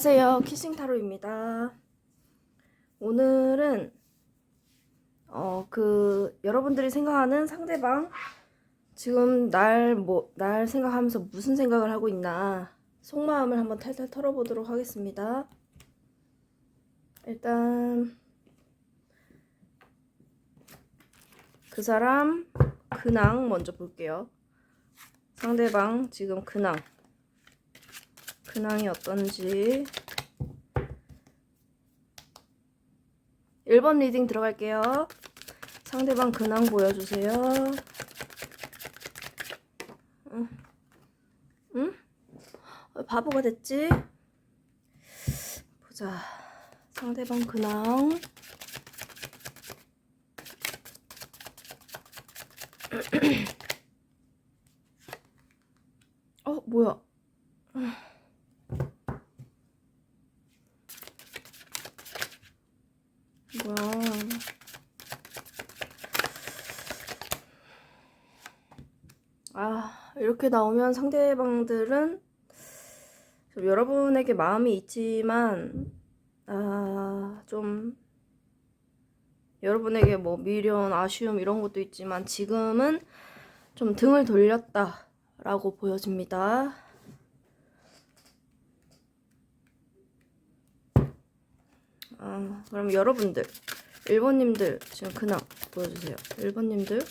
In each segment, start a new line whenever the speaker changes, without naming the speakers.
안녕하세요. 키싱타로입니다. 오늘은 여러분들이 생각하는 상대방 지금 날 생각하면서 무슨 생각을 하고 있나 속마음을 한번 탈탈 털어보도록 하겠습니다. 일단 그 사람 근황 먼저 볼게요. 상대방 지금 근황이 어떤지 1번 리딩 들어갈게요. 상대방 근황 보여주세요. 응? 바보가 됐지? 보자. 상대방 근황. 뭐야? 이렇게 나오면 상대방들은 여러분에게 마음이 있지만 좀 여러분에게 뭐 미련, 아쉬움 이런 것도 있지만 지금은 좀 등을 돌렸다라고 보여집니다. 그럼 여러분들 1번님들 지금 근황 보여주세요. 1번님들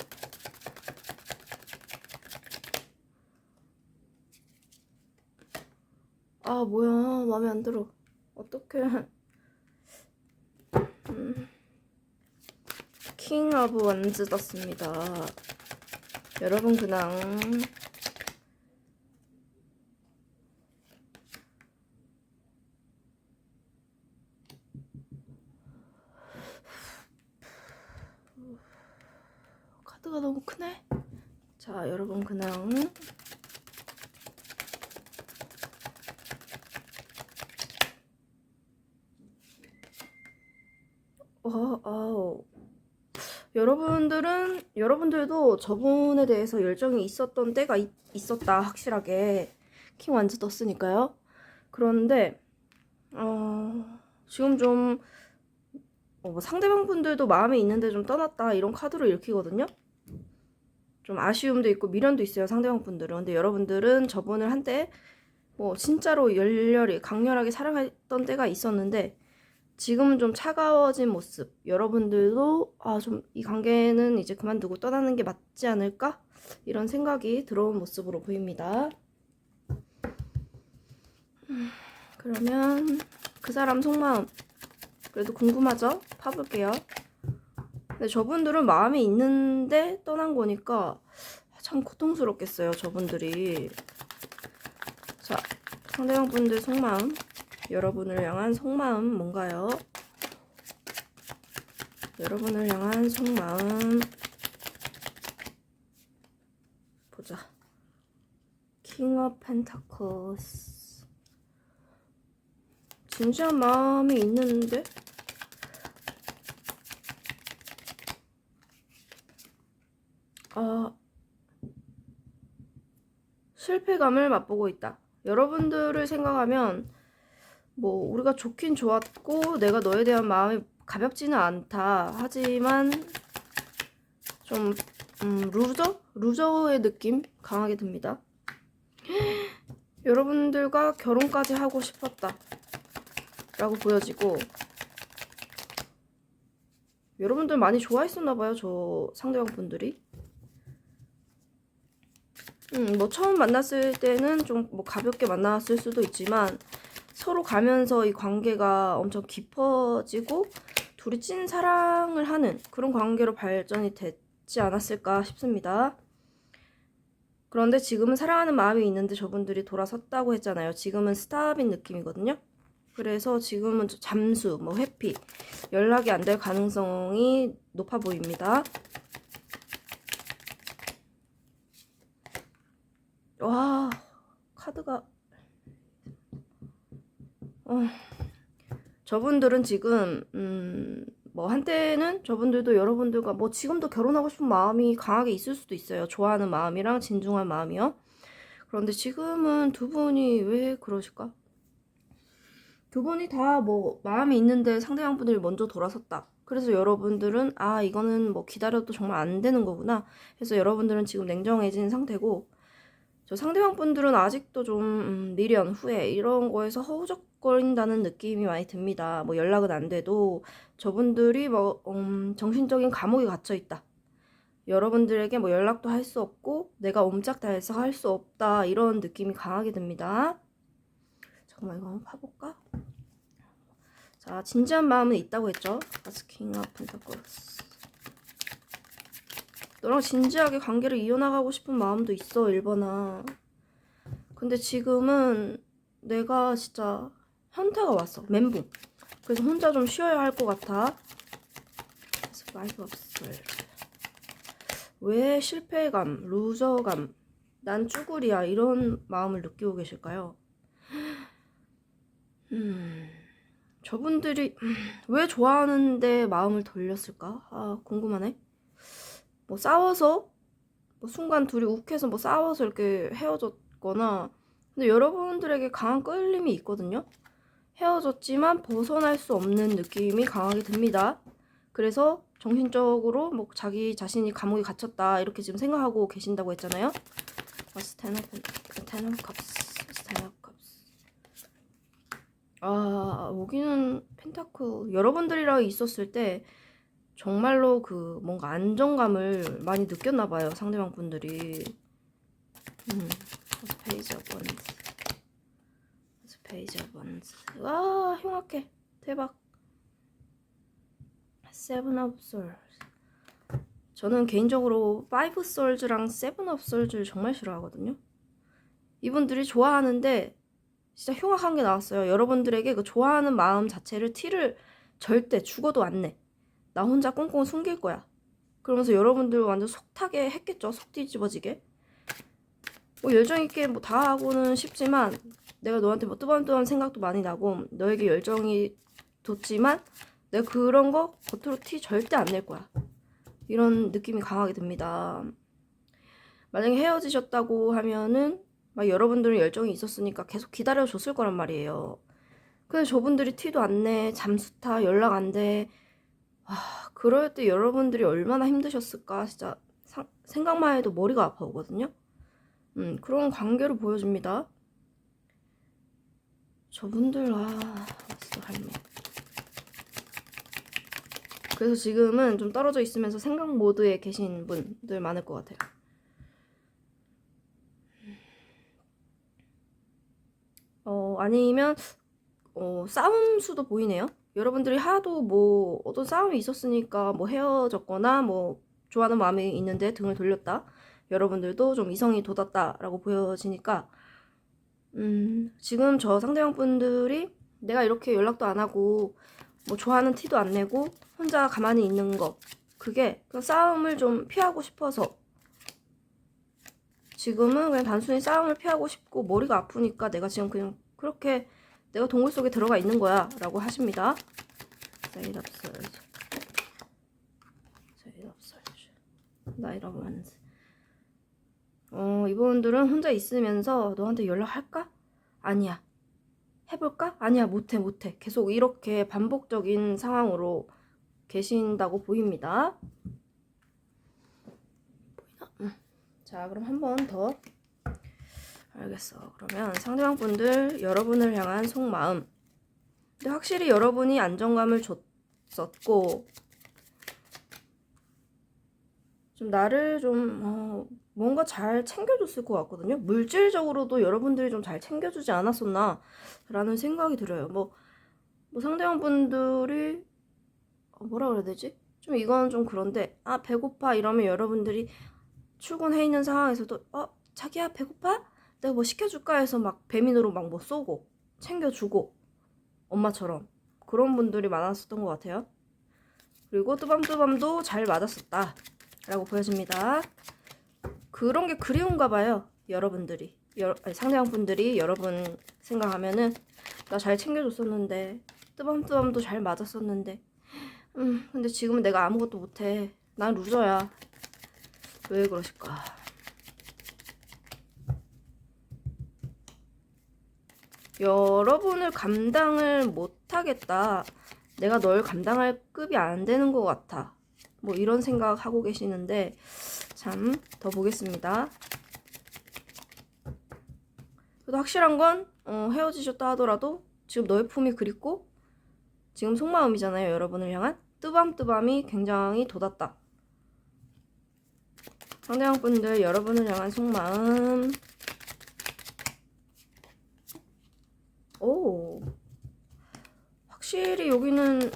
뭐야, 마음에 안 들어. 어떡해. 킹 오브 원즈 떴습니다. 여러분 근황 카드가 너무 크네. 자, 여러분 근황 여러분들도 저분에 대해서 열정이 있었던 때가 있었다. 확실하게 킹 완즈 떴으니까요. 그런데 지금 좀 상대방 분들도 마음에 있는데 좀 떠났다 이런 카드로 읽히거든요. 좀 아쉬움도 있고 미련도 있어요, 상대방 분들은. 근데 여러분들은 저분을 한때 진짜로 열렬히 강렬하게 사랑했던 때가 있었는데 지금은 좀 차가워진 모습. 여러분들도 좀 이 관계는 이제 그만두고 떠나는 게 맞지 않을까? 이런 생각이 들어온 모습으로 보입니다. 그러면 그 사람 속마음 그래도 궁금하죠? 파볼게요. 근데 저분들은 마음이 있는데 떠난 거니까 참 고통스럽겠어요, 저분들이. 자, 상대방 분들 속마음, 여러분을 향한 속마음 뭔가요? 여러분을 향한 속마음 보자. 킹 오브 펜타클스. 진지한 마음이 있는데 실패감을 맛보고 있다. 여러분들을 생각하면 우리가 좋긴 좋았고 내가 너에 대한 마음이 가볍지는 않다. 하지만 좀 루저의 느낌 강하게 듭니다. 여러분들과 결혼까지 하고 싶었다 라고 보여지고, 여러분들 많이 좋아했었나봐요, 저 상대방 분들이. 처음 만났을 때는 좀 가볍게 만났을 수도 있지만 서로 가면서 이 관계가 엄청 깊어지고 둘이 찐 사랑을 하는 그런 관계로 발전이 됐지 않았을까 싶습니다. 그런데 지금은 사랑하는 마음이 있는데 저분들이 돌아섰다고 했잖아요. 지금은 스탑인 느낌이거든요. 그래서 지금은 잠수, 회피, 연락이 안 될 가능성이 높아 보입니다. 와, 카드가 저분들은 지금 한때는 저분들도 여러분들과 지금도 결혼하고 싶은 마음이 강하게 있을 수도 있어요. 좋아하는 마음이랑 진중한 마음이요. 그런데 지금은 두 분이 왜 그러실까? 두 분이 다 뭐 마음이 있는데 상대방 분들이 먼저 돌아섰다. 그래서 여러분들은 아 이거는 뭐 기다려도 정말 안 되는 거구나. 그래서 여러분들은 지금 냉정해진 상태고 저 상대방 분들은 아직도 좀 미련, 후회 이런 거에서 허우적거린다는 느낌이 많이 듭니다. 뭐 연락은 안 돼도 저분들이 뭐 정신적인 감옥에 갇혀 있다. 여러분들에게 뭐 연락도 할 수 없고 내가 옴짝달싹 할 수 없다 이런 느낌이 강하게 듭니다. 잠깐만 이거 한번 파볼까? 자, 진지한 마음은 있다고 했죠. Asking of Pentacles. 너랑 진지하게 관계를 이어나가고 싶은 마음도 있어, 1번아. 근데 지금은 내가 진짜 현타가 왔어. 멘붕. 그래서 혼자 좀 쉬어야 할 것 같아. Five of Swords. 왜 실패감, 루저감, 난 쭈구리야 이런 마음을 느끼고 계실까요? 저분들이 왜 좋아하는데 마음을 돌렸을까? 아 궁금하네. 뭐 싸워서 뭐 순간 둘이 욱해서 뭐 싸워서 이렇게 헤어졌거나 근데 여러분들에게 강한 끌림이 있거든요. 헤어졌지만 벗어날 수 없는 느낌이 강하게 듭니다. 그래서 정신적으로 뭐 자기 자신이 감옥에 갇혔다 이렇게 지금 생각하고 계신다고 했잖아요. Ten of Cups. 아 여기는 펜타클 여러분들이랑 있었을 때 정말로 그 뭔가 안정감을 많이 느꼈나 봐요. 상대방 분들이. 페이지 오브 원스. 페이지 오브 원스. 와 흉악해. 대박. 세븐 오브 솔즈. 저는 개인적으로 파이브 솔즈랑 세븐 오브 솔즈를 정말 싫어하거든요. 이분들이 좋아하는데 진짜 흉악한 게 나왔어요. 여러분들에게 그 좋아하는 마음 자체를 티를 절대 죽어도 안 내. 나 혼자 꽁꽁 숨길 거야. 그러면서 여러분들 완전 속 타게 했겠죠. 속 뒤집어지게. 뭐 열정 있게 뭐 다 하고는 싶지만 내가 너한테 뭐 뜨밤뜨밤 생각도 많이 나고 너에게 열정이 돋지만 내가 그런 거 겉으로 티 절대 안 낼 거야. 이런 느낌이 강하게 듭니다. 만약에 헤어지셨다고 하면은 막 여러분들은 열정이 있었으니까 계속 기다려줬을 거란 말이에요. 근데 저분들이 티도 안 내, 잠수 타, 연락 안 돼. 그럴 때 여러분들이 얼마나 힘드셨을까 진짜 생각만 해도 머리가 아파오거든요. 그런 관계로 보여집니다. 저분들 왔어 할매. 그래서 지금은 좀 떨어져 있으면서 생각 모드에 계신 분들 많을 것 같아요. 아니면 싸움 수도 보이네요. 여러분들이 하도 뭐 어떤 싸움이 있었으니까 뭐 헤어졌거나 뭐 좋아하는 마음이 있는데 등을 돌렸다. 여러분들도 좀 이성이 돋았다라고 보여지니까 지금 저 상대방 분들이 내가 이렇게 연락도 안 하고 뭐 좋아하는 티도 안 내고 혼자 가만히 있는 거 그게 그 싸움을 좀 피하고 싶어서 지금은 그냥 단순히 싸움을 피하고 싶고 머리가 아프니까 내가 지금 그냥 그렇게 내가 동굴 속에 들어가 있는 거야 라고 하십니다. Eight of Swords. Eight of Swords. Knight of Wands. 이분들은 혼자 있으면서 너한테 연락할까? 아니야. 해볼까? 아니야 못해. 계속 이렇게 반복적인 상황으로 계신다고 보입니다. 보이나? 자 그럼 한 번 더. 알겠어. 그러면 상대방 분들 여러분을 향한 속마음. 근데 확실히 여러분이 안정감을 줬었고 좀 나를 좀 뭔가 잘 챙겨줬을 것 같거든요. 물질적으로도 여러분들이 좀 잘 챙겨주지 않았었나 라는 생각이 들어요. 뭐 상대방 분들이 뭐라 그래야 되지? 좀 이건 좀 그런데 배고파 이러면 여러분들이 출근해 있는 상황에서도 자기야 배고파? 내가 뭐 시켜줄까 해서 막 배민으로 막 뭐 쏘고 챙겨주고 엄마처럼 그런 분들이 많았었던 것 같아요. 그리고 뜨밤뜨밤도 잘 맞았었다 라고 보여집니다. 그런 게 그리운가 봐요. 여러분들이 상대방 분들이 여러분 생각하면은 나 잘 챙겨줬었는데 뜨밤뜨밤도 잘 맞았었는데 근데 지금은 내가 아무것도 못해. 난 루저야. 왜 그러실까? 여러분을 감당을 못하겠다. 내가 널 감당할 급이 안 되는 것 같아. 뭐 이런 생각 하고 계시는데, 참, 더 보겠습니다. 그래도 확실한 건 헤어지셨다 하더라도 지금 너의 품이 그립고 지금 속마음이잖아요. 여러분을 향한 뜨밤뜨밤이 굉장히 돋았다. 상대방 분들 여러분을 향한 속마음. 오, 확실히 여기는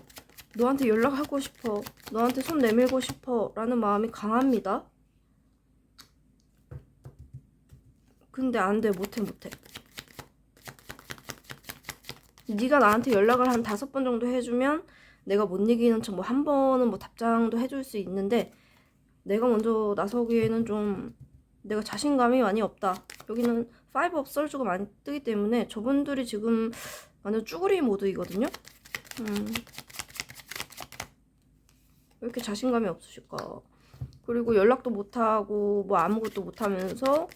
너한테 연락하고 싶어, 너한테 손 내밀고 싶어 라는 마음이 강합니다. 근데 안 돼. 못해. 네가 나한테 연락을 한 5번 정도 해주면 내가 못 이기는 척 뭐 한 번은 뭐 답장도 해줄 수 있는데, 내가 먼저 나서기에는 좀 내가 자신감이 많이 없다. 여기는 5 of Swords가 많이 뜨기 때문에 저분들이 지금 완전 쭈구리 모드이거든요. 왜 이렇게 자신감이 없으실까? 그리고 연락도 못하고 뭐 아무것도 못하면서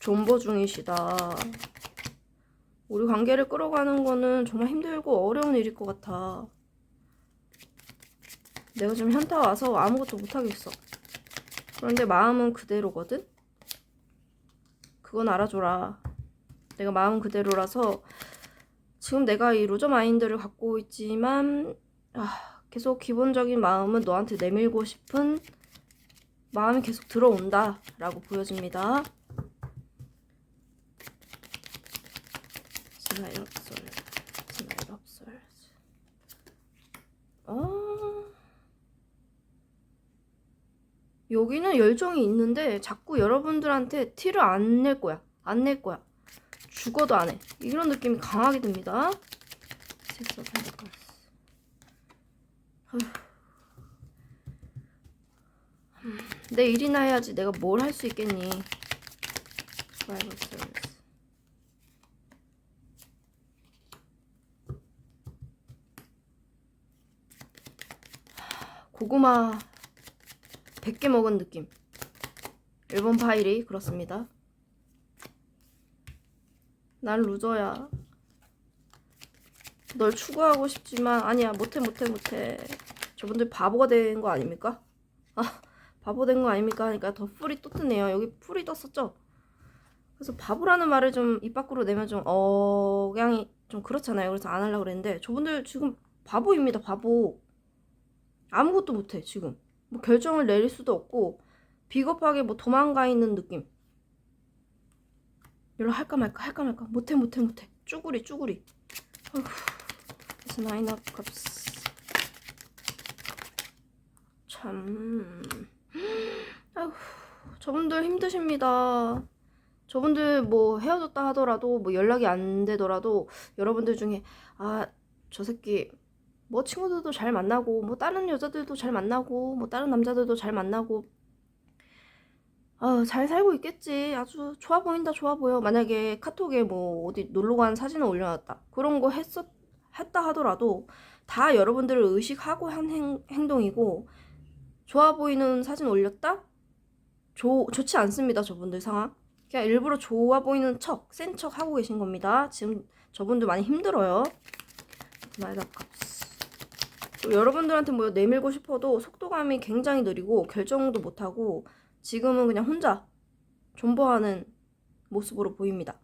존버 중이시다. 우리 관계를 끌어가는 거는 정말 힘들고 어려운 일일 것 같아. 내가 지금 현타 와서 아무것도 못하겠어. 그런데 마음은 그대로거든? 그건 알아줘라. 내가 마음 그대로라서 지금 내가 이 루저 마인드를 갖고 있지만 계속 기본적인 마음은 너한테 내밀고 싶은 마음이 계속 들어온다 라고 보여집니다. Knight of Swords. 여기는 열정이 있는데 자꾸 여러분들한테 티를 안 낼 거야. 안 낼 거야. 죽어도 안 해. 이런 느낌이 강하게 듭니다. Six of Pentacles. 내 일이나 해야지. 내가 뭘 할 수 있겠니? Five of Swords. 고구마 100개 먹은 느낌. 1번 파일이 그렇습니다. 난 루저야. 널 추구하고 싶지만 아니야. 못해. 저분들 바보가 된 거 아닙니까? 바보 된 거 아닙니까? 하니까 더 풀이 또 뜨네요. 여기 풀이 떴었죠? 그래서 바보라는 말을 좀 입 밖으로 내면 좀 억양이 좀 그렇잖아요. 그래서 안 하려고 그랬는데 저분들 지금 바보입니다. 바보. 아무것도 못해 지금. 뭐 결정을 내릴 수도 없고 비겁하게 뭐 도망가 있는 느낌. 연락 할까 말까 못해. 쭈구리. 어휴. 그래서 나인 오브 컵스. 참. 아휴, 저분들 힘드십니다. 저분들 뭐 헤어졌다 하더라도 뭐 연락이 안 되더라도 여러분들 중에 저 새끼 뭐 친구들도 잘 만나고 뭐 다른 여자들도 잘 만나고 뭐 다른 남자들도 잘 만나고 잘 살고 있겠지. 아주 좋아 보여. 만약에 카톡에 뭐 어디 놀러 간 사진을 올려놨다. 그런 거 했다 하더라도 다 여러분들을 의식하고 한 행동이고, 좋아 보이는 사진 올렸다? 좋지 않습니다. 저분들 상황. 그냥 일부러 좋아 보이는 척, 센 척 하고 계신 겁니다. 지금 저분들 많이 힘들어요. 또 여러분들한테 뭐 내밀고 싶어도 속도감이 굉장히 느리고 결정도 못하고 지금은 그냥 혼자 존버하는 모습으로 보입니다.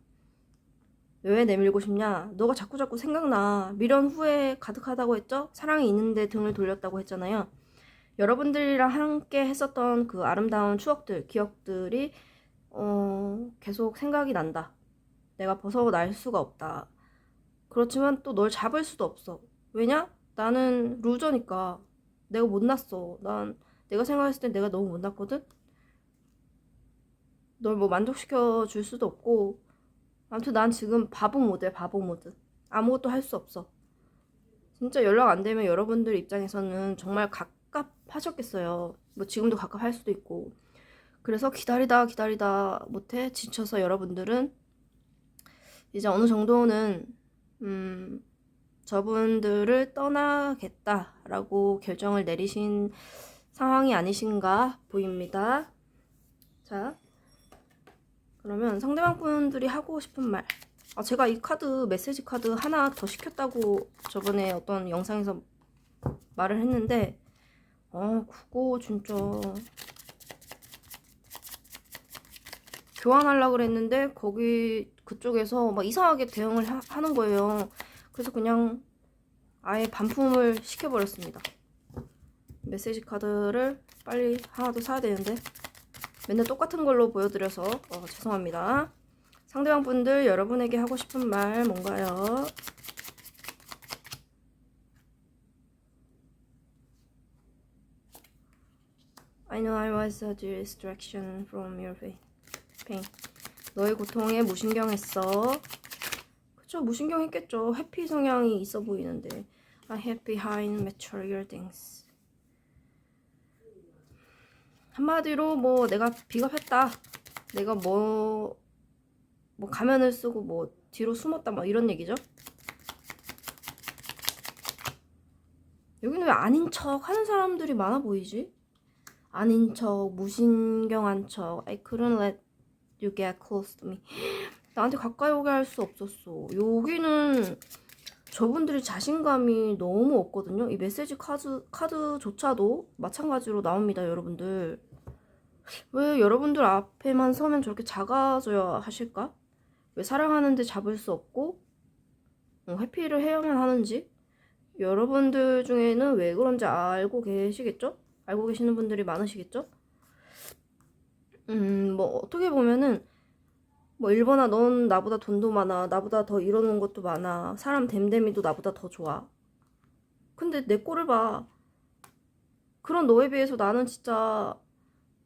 왜 내밀고 싶냐? 너가 자꾸 생각나. 미련 후회 가득하다고 했죠? 사랑이 있는데 등을 돌렸다고 했잖아요. 여러분들이랑 함께 했었던 그 아름다운 추억들, 기억들이 계속 생각이 난다. 내가 벗어날 수가 없다. 그렇지만 또 널 잡을 수도 없어. 왜냐? 나는 루저니까. 내가 못났어. 내가 생각했을 땐 내가 너무 못났거든? 널 뭐 만족시켜 줄 수도 없고, 아무튼 난 지금 바보 모드야. 아무것도 할 수 없어. 진짜 연락 안 되면 여러분들 입장에서는 정말 갑갑하셨겠어요. 뭐 지금도 갑갑할 수도 있고. 그래서 기다리다 못해 지쳐서 여러분들은 이제 어느 정도는 저분들을 떠나겠다라고 결정을 내리신 상황이 아니신가 보입니다. 자, 그러면 상대방 분들이 하고 싶은 말. 아, 제가 이 카드, 메시지 카드 하나 더 시켰다고 저번에 어떤 영상에서 말을 했는데, 그거 진짜 교환하려고 그랬는데 거기 그쪽에서 막 이상하게 대응을 하는 거예요. 그래서 그냥 아예 반품을 시켜버렸습니다. 메시지 카드를 빨리 하나 더 사야 되는데 맨날 똑같은 걸로 보여드려서 죄송합니다. 상대방 분들, 여러분에게 하고 싶은 말 뭔가요? I know I was a distraction from your pain. 너의 고통에 무신경했어. 그쵸, 무신경했겠죠. 해피 성향이 있어 보이는데. I have behind material things. 한마디로 뭐 내가 비겁했다. 내가 뭐 가면을 쓰고 뭐 뒤로 숨었다 뭐 이런 얘기죠. 여기는 왜 아닌 척 하는 사람들이 많아 보이지? 아닌 척, 무신경한 척. I couldn't let you get close to me. 나한테 가까이 오게 할 수 없었어. 여기는 저분들이 자신감이 너무 없거든요. 이 메시지 카드조차도 마찬가지로 나옵니다, 여러분들. 왜 여러분들 앞에만 서면 저렇게 작아져야 하실까? 왜 사랑하는데 잡을 수 없고 회피를 해야만 하는지? 여러분들 중에는 왜 그런지 알고 계시겠죠? 알고 계시는 분들이 많으시겠죠? 뭐 어떻게 보면은 뭐 1번아 넌 나보다 돈도 많아, 나보다 더 이뤄놓은 것도 많아, 사람 됨됨이도 나보다 더 좋아. 근데 내 꼴을 봐. 그런 너에 비해서 나는 진짜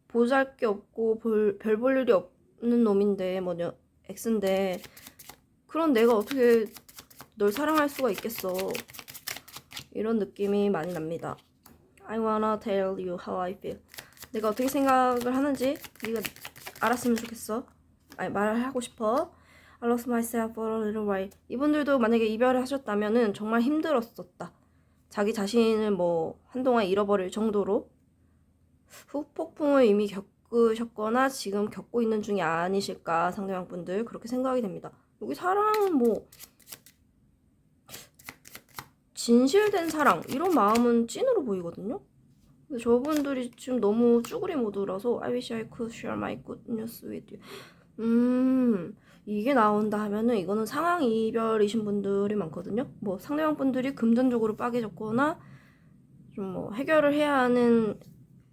보잘게 없고 별 볼 일이 없는 놈인데 뭐냐 X인데 그런 내가 어떻게 널 사랑할 수가 있겠어. 이런 느낌이 많이 납니다. I wanna tell you how I feel. 내가 어떻게 생각을 하는지 네가 알았으면 좋겠어. 아니, 말하고 싶어. I lost myself for a little while. 이분들도 만약에 이별을 하셨다면은 정말 힘들었었다. 자기 자신을 뭐 한동안 잃어버릴 정도로 후폭풍을 이미 겪으셨거나 지금 겪고 있는 중이 아니실까, 상대방 분들. 그렇게 생각이 됩니다. 여기 사랑은 뭐 진실된 사랑 이런 마음은 찐으로 보이거든요. 근데 저분들이 지금 너무 쭈구리 모드라서 I wish I could share my good news with you. 이게 나온다 하면은 이거는 상황 이별이신 분들이 많거든요. 뭐 상대방 분들이 금전적으로 빠개졌거나 좀 뭐 해결을 해야 하는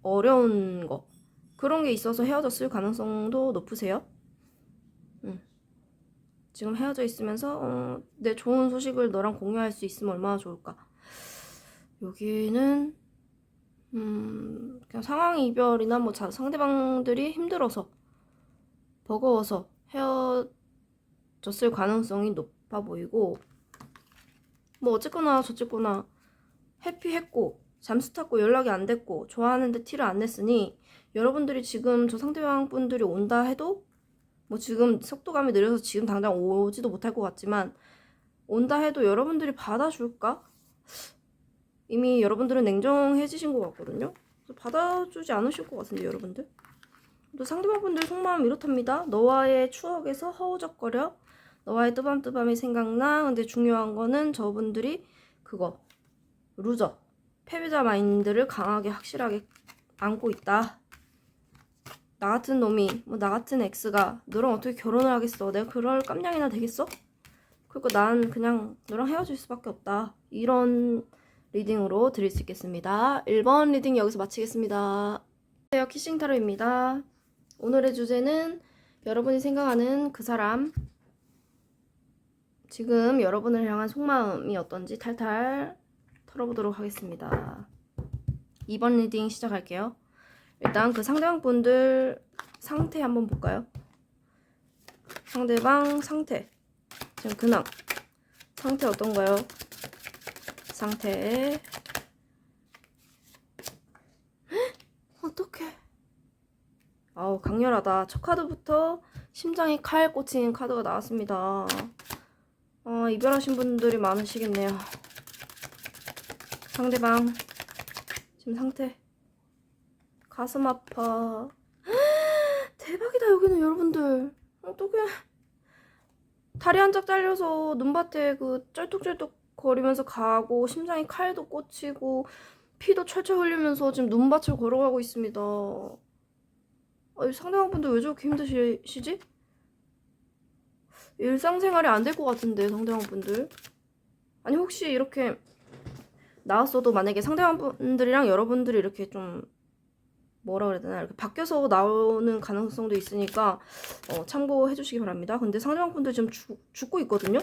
어려운 거 그런 게 있어서 헤어졌을 가능성도 높으세요. 지금 헤어져 있으면서 내 좋은 소식을 너랑 공유할 수 있으면 얼마나 좋을까. 여기는 그냥 상황 이별이나 뭐 상대방들이 힘들어서 버거워서 헤어졌을 가능성이 높아 보이고, 뭐 어쨌거나 저쨌거나 해피했고 잠수 탔고 연락이 안 됐고 좋아하는데 티를 안 냈으니 여러분들이 지금 저 상대방 분들이 온다 해도 뭐 지금 속도감이 느려서 지금 당장 오지도 못할 것 같지만 온다 해도 여러분들이 받아줄까? 이미 여러분들은 냉정해지신 것 같거든요. 받아주지 않으실 것 같은데 여러분들. 또 상대방 분들 속마음 이렇답니다. 너와의 추억에서 허우적거려. 너와의 뜨밤뜨밤이 생각나. 근데 중요한 거는 저분들이 그거 루저 패배자 마인드를 강하게 확실하게 안고 있다. 나 같은 놈이 뭐 나 같은 X가 너랑 어떻게 결혼을 하겠어. 내가 그럴 깜냥이나 되겠어? 그러니까 난 그냥 너랑 헤어질 수밖에 없다. 이런 리딩으로 드릴 수 있겠습니다. 1번 리딩 여기서 마치겠습니다. 안녕하세요, 키싱타로입니다. 오늘의 주제는 여러분이 생각하는 그 사람, 지금 여러분을 향한 속마음이 어떤지 탈탈 털어보도록 하겠습니다. 2번 리딩 시작할게요. 일단 그 상대방 분들 상태 한번 볼까요? 상대방 상태, 지금 근황 상태 어떤가요? 상태 어떡해. 아우 강렬하다. 첫 카드부터 심장에 칼 꽂힌 카드가 나왔습니다. 이별하신 분들이 많으시겠네요. 상대방 지금 상태 가슴 아파. 대박이다. 여기는 여러분들 어떡해. 다리 한 짝 잘려서 눈밭에 그 쩔뚝쩔뚝 거리면서 가고 심장에 칼도 꽂히고 피도 철철 흘리면서 지금 눈밭을 걸어가고 있습니다. 상대방분들 왜 저렇게 힘드시지? 일상생활이 안 될 것 같은데 상대방분들. 아니 혹시 이렇게 나왔어도 만약에 상대방분들이랑 여러분들이 이렇게 좀 뭐라 그래야 되나 이렇게 바뀌어서 나오는 가능성도 있으니까 참고해 주시기 바랍니다. 근데 상대방분들 지금 죽고 있거든요?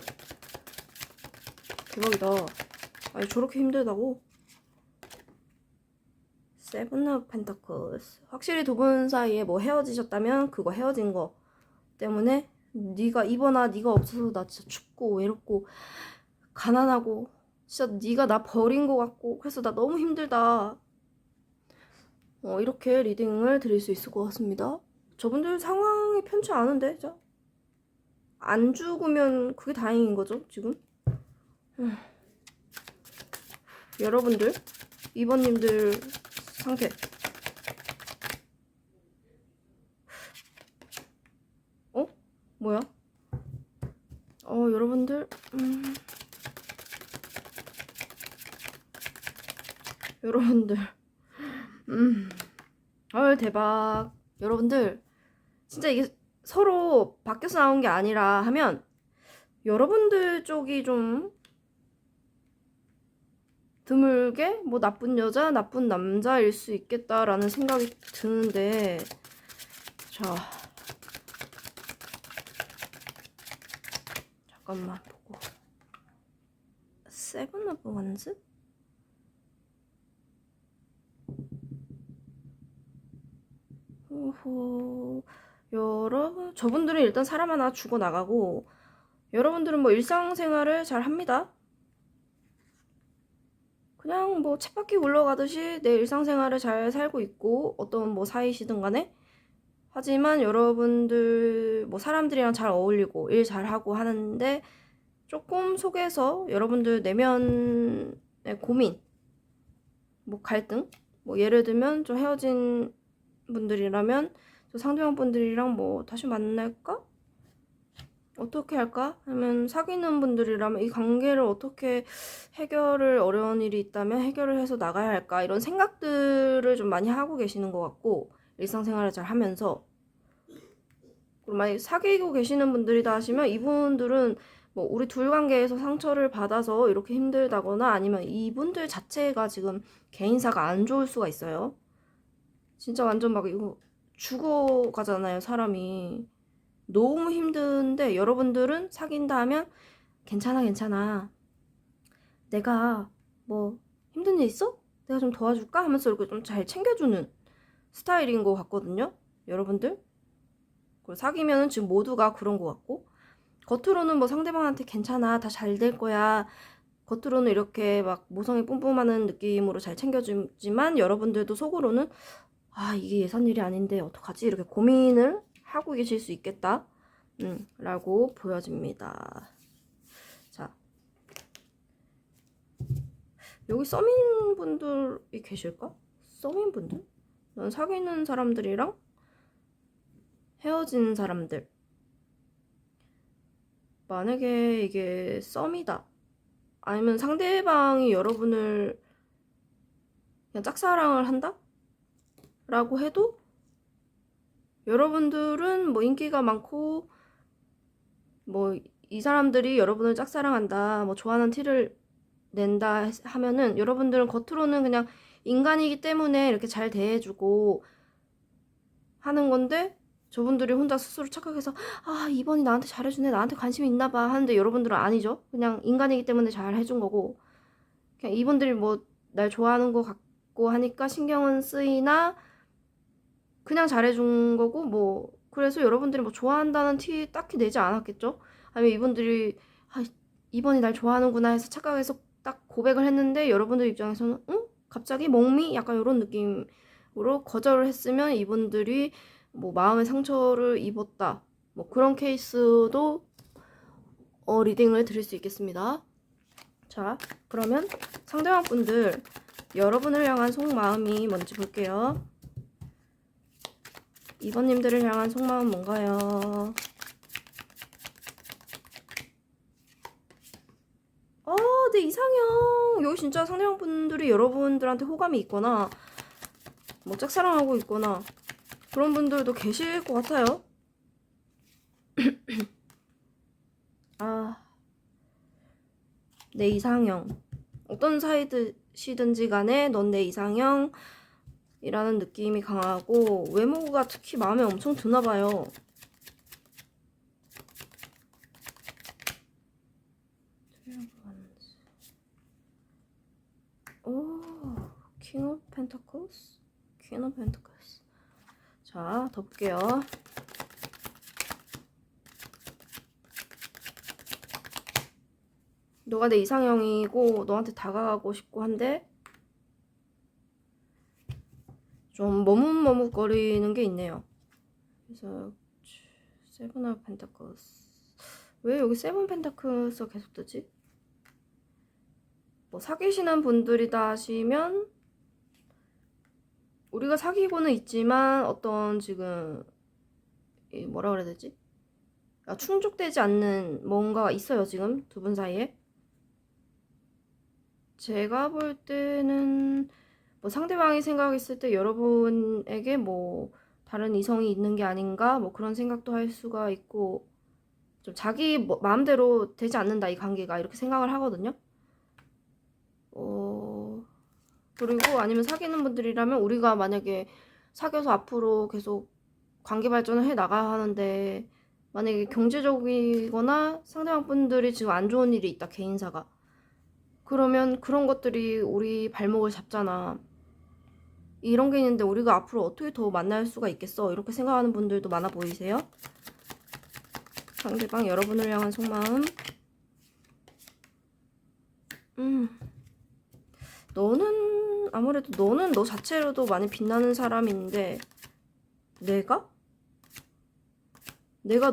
대박이다. 아니 저렇게 힘들다고? 세븐 오브 펜타클스. 확실히 두 분 사이에 뭐 헤어지셨다면 그거 헤어진 거 때문에 네가 이번아 네가 없어서 나 진짜 춥고 외롭고 가난하고 진짜 네가 나 버린 거 같고 그래서 나 너무 힘들다. 이렇게 리딩을 드릴 수 있을 것 같습니다. 저분들 상황이 편치 않은데 진짜 안 죽으면 그게 다행인 거죠 지금. 여러분들 2번님들 상태 뭐야? 여러분들 여러분들 대박. 여러분들 진짜 이게 서로 바뀌어서 나온 게 아니라 하면 여러분들 쪽이 좀 드물게 뭐 나쁜 여자, 나쁜 남자일 수 있겠다라는 생각이 드는데 자 잠깐만 보고 세븐 오브 원즈? 오호 여러분 저분들은 일단 사람 하나 죽어나가고 여러분들은 뭐 일상생활을 잘 합니다. 그냥 뭐 쳇바퀴 굴러가듯이 내 일상생활을 잘 살고 있고 어떤 뭐 사이시든 간에 하지만 여러분들 뭐 사람들이랑 잘 어울리고 일 잘하고 하는데 조금 속에서 여러분들 내면의 고민 뭐 갈등 뭐 예를 들면 좀 헤어진 분들이라면 저 상대방 분들이랑 뭐 다시 만날까? 어떻게 할까? 하면 사귀는 분들이라면 이 관계를 어떻게 해결을 어려운 일이 있다면 해결을 해서 나가야 할까? 이런 생각들을 좀 많이 하고 계시는 것 같고 일상생활을 잘 하면서 그리고 만약에 사귀고 계시는 분들이다 하시면 이분들은 뭐 우리 둘 관계에서 상처를 받아서 이렇게 힘들다거나 아니면 이분들 자체가 지금 개인사가 안 좋을 수가 있어요. 진짜 완전 막 이거 죽어가잖아요 사람이. 너무 힘든데 여러분들은 사귄다 하면 괜찮아 내가 뭐 힘든 일 있어? 내가 좀 도와줄까? 하면서 이렇게 좀 잘 챙겨주는 스타일인 것 같거든요 여러분들. 그리고 사귀면은 지금 모두가 그런 것 같고 겉으로는 뭐 상대방한테 괜찮아 다 잘 될 거야 겉으로는 이렇게 막 모성이 뿜뿜하는 느낌으로 잘 챙겨주지만 여러분들도 속으로는 이게 예산 일이 아닌데 어떡하지? 이렇게 고민을 하고 계실 수 있겠다 라고 보여집니다. 자 여기 써민 분들이 계실까? 써민 분들? 난 사귀는 사람들이랑 헤어진 사람들 만약에 이게 썸이다 아니면 상대방이 여러분을 그냥 짝사랑을 한다? 라고 해도 여러분들은 뭐 인기가 많고 뭐 이 사람들이 여러분을 짝사랑한다 뭐 좋아하는 티를 낸다 하면은 여러분들은 겉으로는 그냥 인간이기 때문에 이렇게 잘 대해주고 하는 건데 저분들이 혼자 스스로 착각해서 이번이 나한테 잘해주네 나한테 관심이 있나봐 하는데 여러분들은 아니죠. 그냥 인간이기 때문에 잘 해준 거고 그냥 이분들이 뭐 날 좋아하는 거 같고 하니까 신경은 쓰이나 그냥 잘해준 거고 뭐 그래서 여러분들이 뭐 좋아한다는 티 딱히 내지 않았겠죠. 아니면 이분들이 이번이 날 좋아하는구나 해서 착각해서 딱 고백을 했는데 여러분들 입장에서는 갑자기 멍미? 약간 이런 느낌으로 거절을 했으면 이분들이 뭐 마음의 상처를 입었다 뭐 그런 케이스도 리딩을 드릴 수 있겠습니다. 자 그러면 상대방 분들 여러분을 향한 속마음이 뭔지 볼게요. 2번님들을 향한 속마음 뭔가요? 내 이상형. 여기 진짜 상대방분들이 여러분들한테 호감이 있거나 뭐 짝사랑하고 있거나 그런 분들도 계실 것 같아요. 아, 내 이상형. 어떤 사이시든지 간에 넌 내 이상형 이라는 느낌이 강하고 외모가 특히 마음에 엄청 드나 봐요. 오, 킹 오브 펜타클스? 퀸 오브 펜타클스. 자, 더 볼게요. 너가 내 이상형이고 너한테 다가가고 싶고 한데 좀 머뭇머뭇거리는 게 있네요. 그래서 세븐 오브 펜타클스. 왜 여기 세븐 펜타클스가 계속 뜨지? 뭐 사귀시는 분들이다 하시면 우리가 사귀고는 있지만 어떤 지금 뭐라 그래야 되지? 충족되지 않는 뭔가가 있어요. 지금 두 분 사이에. 제가 볼 때는 뭐 상대방이 생각했을 때 여러분에게 뭐 다른 이성이 있는 게 아닌가 뭐 그런 생각도 할 수가 있고 좀 자기 마음대로 되지 않는다 이 관계가 이렇게 생각을 하거든요. 그리고 아니면 사귀는 분들이라면 우리가 만약에 사귀어서 앞으로 계속 관계 발전을 해 나가는데 만약에 경제적이거나 상대방 분들이 지금 안 좋은 일이 있다 개인사가 그러면 그런 것들이 우리 발목을 잡잖아. 이런 게 있는데 우리가 앞으로 어떻게 더 만날 수가 있겠어? 이렇게 생각하는 분들도 많아 보이세요? 상대방 여러분을 향한 속마음. 너는 아무래도 너는 너 자체로도 많이 빛나는 사람인데 내가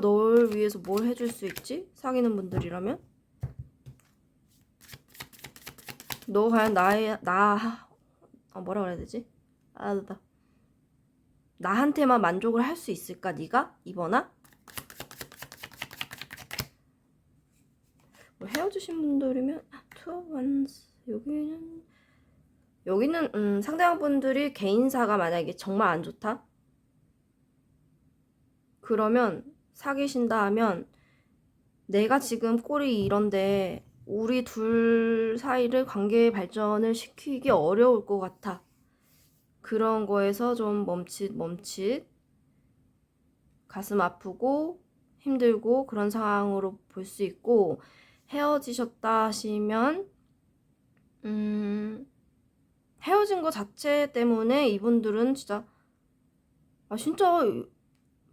널 위해서 뭘 해줄 수 있지? 사귀는 분들이라면? 너 과연 뭐라 그래야 되지? 나한테만 만족을 할 수 있을까? 네가? 이번아? 뭐 헤어지신 분들이면 two ones 여기는 상대방 분들이 개인사가 만약에 정말 안 좋다? 그러면 사귀신다 하면 내가 지금 꼴이 이런데 우리 둘 사이를 관계 발전을 시키기 어려울 것 같아. 그런 거에서 좀 멈칫 가슴 아프고 힘들고 그런 상황으로 볼 수 있고 헤어지셨다 하시면 헤어진 거 자체 때문에 이분들은 진짜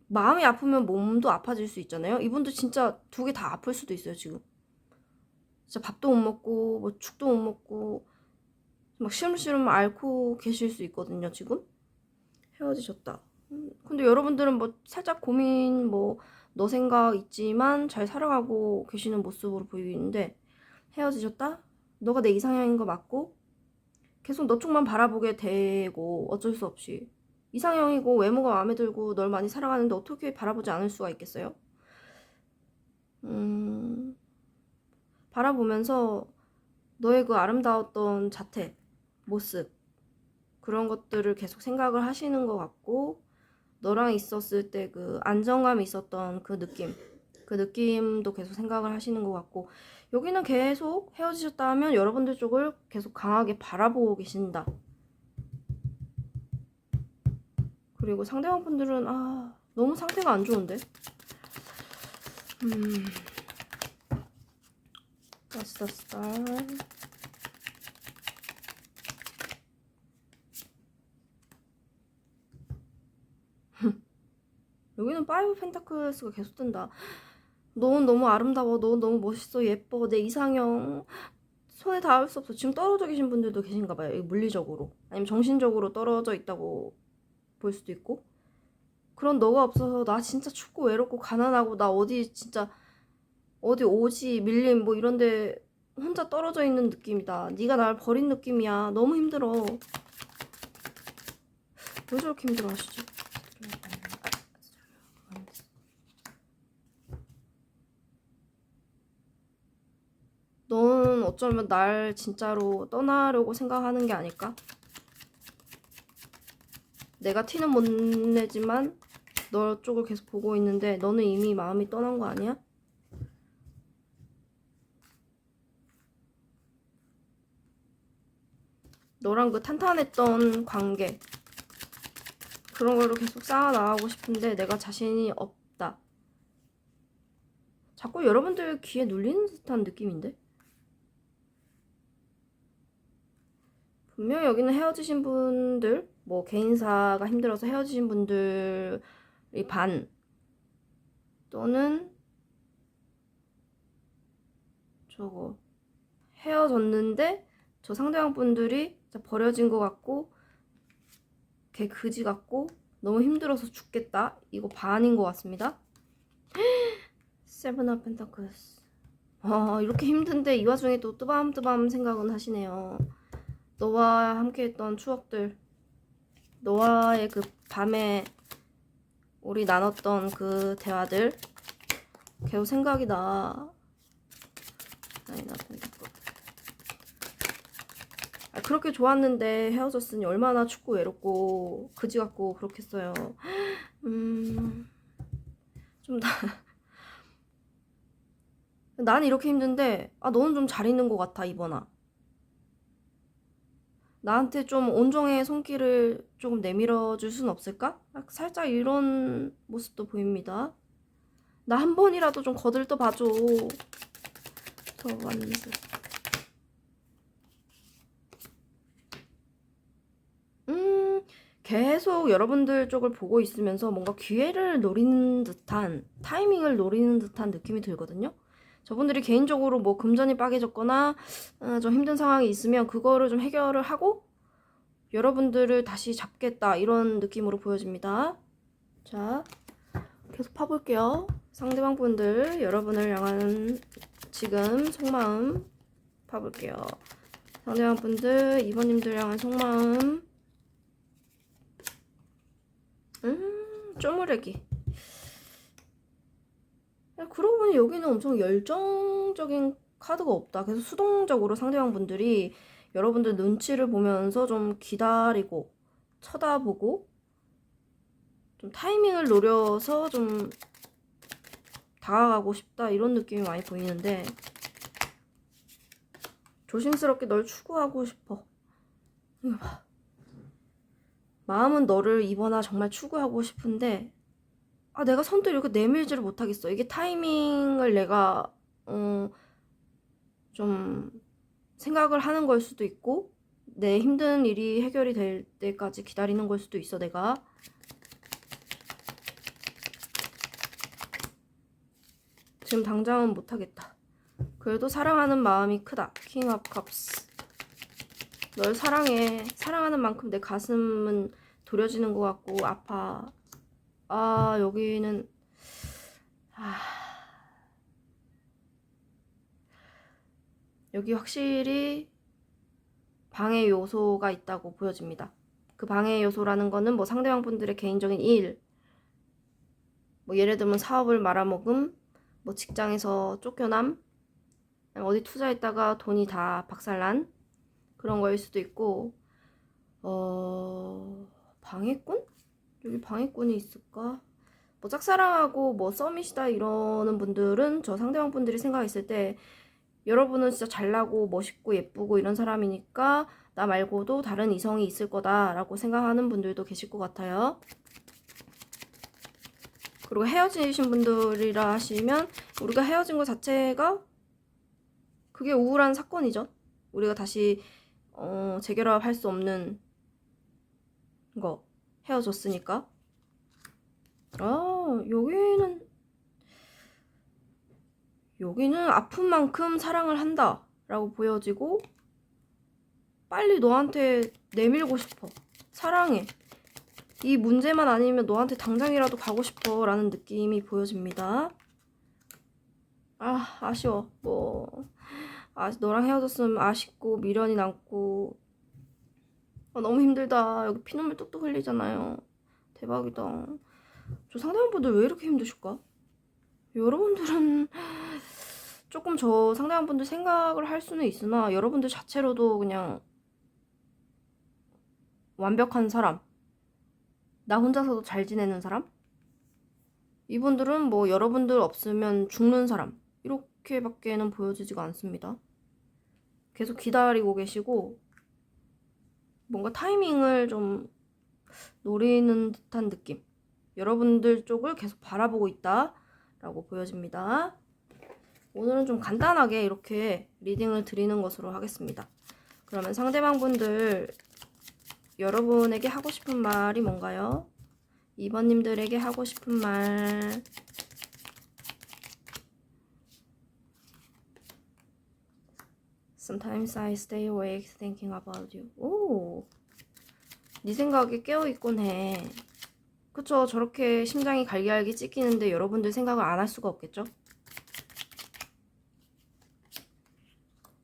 마음이 아프면 몸도 아파질 수 있잖아요. 이분들 진짜 두 개 다 아플 수도 있어요. 지금 진짜 밥도 못 먹고 뭐 죽도 못 먹고 막 시름시름 앓고 계실 수 있거든요. 지금 헤어지셨다. 근데 여러분들은 뭐 살짝 고민 뭐 너 생각 있지만 잘 살아가고 계시는 모습으로 보이는데 헤어지셨다? 너가 내 이상형인 거 맞고 계속 너 쪽만 바라보게 되고 어쩔 수 없이 이상형이고 외모가 마음에 들고 널 많이 사랑하는데 어떻게 바라보지 않을 수가 있겠어요? 바라보면서 너의 그 아름다웠던 자태, 모습 그런 것들을 계속 생각을 하시는 것 같고 너랑 있었을 때 그 안정감이 있었던 그 느낌도 계속 생각을 하시는 것 같고 여기는 계속 헤어지셨다 하면 여러분들 쪽을 계속 강하게 바라보고 계신다. 그리고 상대방 분들은 너무 상태가 안 좋은데. What's the star? 여기는 파이브 펜타클스가 계속 뜬다. 넌 너무 아름다워. 넌 너무 멋있어. 예뻐. 내 이상형. 손에 닿을 수 없어. 지금 떨어져 계신 분들도 계신가 봐요. 물리적으로. 아니면 정신적으로 떨어져 있다고 볼 수도 있고. 그런 너가 없어서 나 진짜 춥고 외롭고 가난하고 나 어디 진짜 어디 오지 밀림 뭐 이런데 혼자 떨어져 있는 느낌이다. 네가 날 버린 느낌이야. 너무 힘들어. 왜 저렇게 힘들어 하시지? 넌 어쩌면 날 진짜로 떠나려고 생각하는 게 아닐까? 내가 티는 못 내지만 너 쪽을 계속 보고 있는데 너는 이미 마음이 떠난 거 아니야? 너랑 그 탄탄했던 관계 그런 걸로 계속 쌓아나가고 싶은데 내가 자신이 없다. 자꾸 여러분들 귀에 눌리는 듯한 느낌인데? 분명히 여기는 헤어지신 분들, 뭐 개인사가 힘들어서 헤어지신 분들이 반 또는 저거 헤어졌는데 저 상대방 분들이 버려진 것 같고 걔 그지 같고 너무 힘들어서 죽겠다. 이거 반인 것 같습니다. 세븐 오브 펜타클스. 이렇게 힘든데 이 와중에 또 뜨밤뜨밤 생각은 하시네요. 너와 함께했던 추억들, 너와의 그 밤에 우리 나눴던 그 대화들 계속 생각이 나. 그렇게 좋았는데 헤어졌으니 얼마나 춥고 외롭고 그지 같고 그렇겠어요. 좀 난 이렇게 힘든데 너는 좀 잘 있는 것 같아 이번아. 나한테 좀 온정의 손길을 조금 내밀어 줄 순 없을까? 살짝 이런 모습도 보입니다. 나 한 번이라도 좀 거들떠 봐줘. 더 완스. 계속 여러분들 쪽을 보고 있으면서 뭔가 기회를 노리는 듯한, 타이밍을 노리는 듯한 느낌이 들거든요. 저분들이 개인적으로 뭐 금전이 빠개졌거나 좀 힘든 상황이 있으면 그거를 좀 해결을 하고 여러분들을 다시 잡겠다 이런 느낌으로 보여집니다. 자, 계속 파볼게요. 상대방 분들 여러분을 향한 지금 속마음 파볼게요. 상대방 분들 이번님들 향한 속마음. 쪼무레기. 그러고 보니 여기는 엄청 열정적인 카드가 없다. 그래서 수동적으로 상대방 분들이 여러분들 눈치를 보면서 좀 기다리고 쳐다보고 좀 타이밍을 노려서 좀 다가가고 싶다 이런 느낌이 많이 보이는데 조심스럽게 널 추구하고 싶어. 이거 봐. 마음은 너를 이번아 정말 추구하고 싶은데 내가 손도 이렇게 내밀지를 못하겠어. 이게 타이밍을 내가 좀 생각을 하는 걸 수도 있고 내 힘든 일이 해결이 될 때까지 기다리는 걸 수도 있어. 내가 지금 당장은 못하겠다. 그래도 사랑하는 마음이 크다. 킹 오브 컵스. 널 사랑해. 사랑하는 만큼 내 가슴은 도려지는 것 같고 아파. 여기는 여기 확실히 방해 요소가 있다고 보여집니다. 그 방해 요소라는 거는 뭐 상대방 분들의 개인적인 일, 뭐 예를 들면 사업을 말아먹음, 뭐 직장에서 쫓겨남, 어디 투자했다가 돈이 다 박살난 그런 거일 수도 있고, 방해꾼? 여기 방해꾼이 있을까? 뭐 짝사랑하고 뭐 썸이시다 이러는 분들은 저 상대방 분들이 생각했을 때 여러분은 진짜 잘나고 멋있고 예쁘고 이런 사람이니까 나 말고도 다른 이성이 있을 거다라고 생각하는 분들도 계실 것 같아요. 그리고 헤어지신 분들이라 하시면 우리가 헤어진 것 자체가 그게 우울한 사건이죠. 우리가 다시 재결합할 수 없는 거 헤어졌으니까. 여기는 아픈 만큼 사랑을 한다 라고 보여지고 빨리 너한테 내밀고 싶어. 사랑해. 이 문제만 아니면 너한테 당장이라도 가고 싶어 라는 느낌이 보여집니다. 아쉬워. 너랑 헤어졌으면 아쉽고 미련이 남고 너무 힘들다. 여기 피눈물 뚝뚝 흘리잖아요. 대박이다. 저 상대방분들 왜 이렇게 힘드실까? 여러분들은 조금 저 상대방분들 생각을 할 수는 있으나 여러분들 자체로도 그냥 완벽한 사람, 나 혼자서도 잘 지내는 사람, 이분들은 뭐 여러분들 없으면 죽는 사람, 이렇게밖에는 보여지지가 않습니다. 계속 기다리고 계시고 뭔가 타이밍을 좀 노리는 듯한 느낌, 여러분들 쪽을 계속 바라보고 있다 라고 보여집니다. 오늘은 좀 간단하게 이렇게 리딩을 드리는 것으로 하겠습니다. 그러면 상대방분들 여러분에게 하고 싶은 말이 뭔가요? 2번님들에게 하고 싶은 말. Sometimes I stay awake thinking about you. 오, 네 생각에 깨어있곤 해. 그쵸, 저렇게 심장이 갈기갈기 찢기는데 여러분들 생각을 안 할 수가 없겠죠?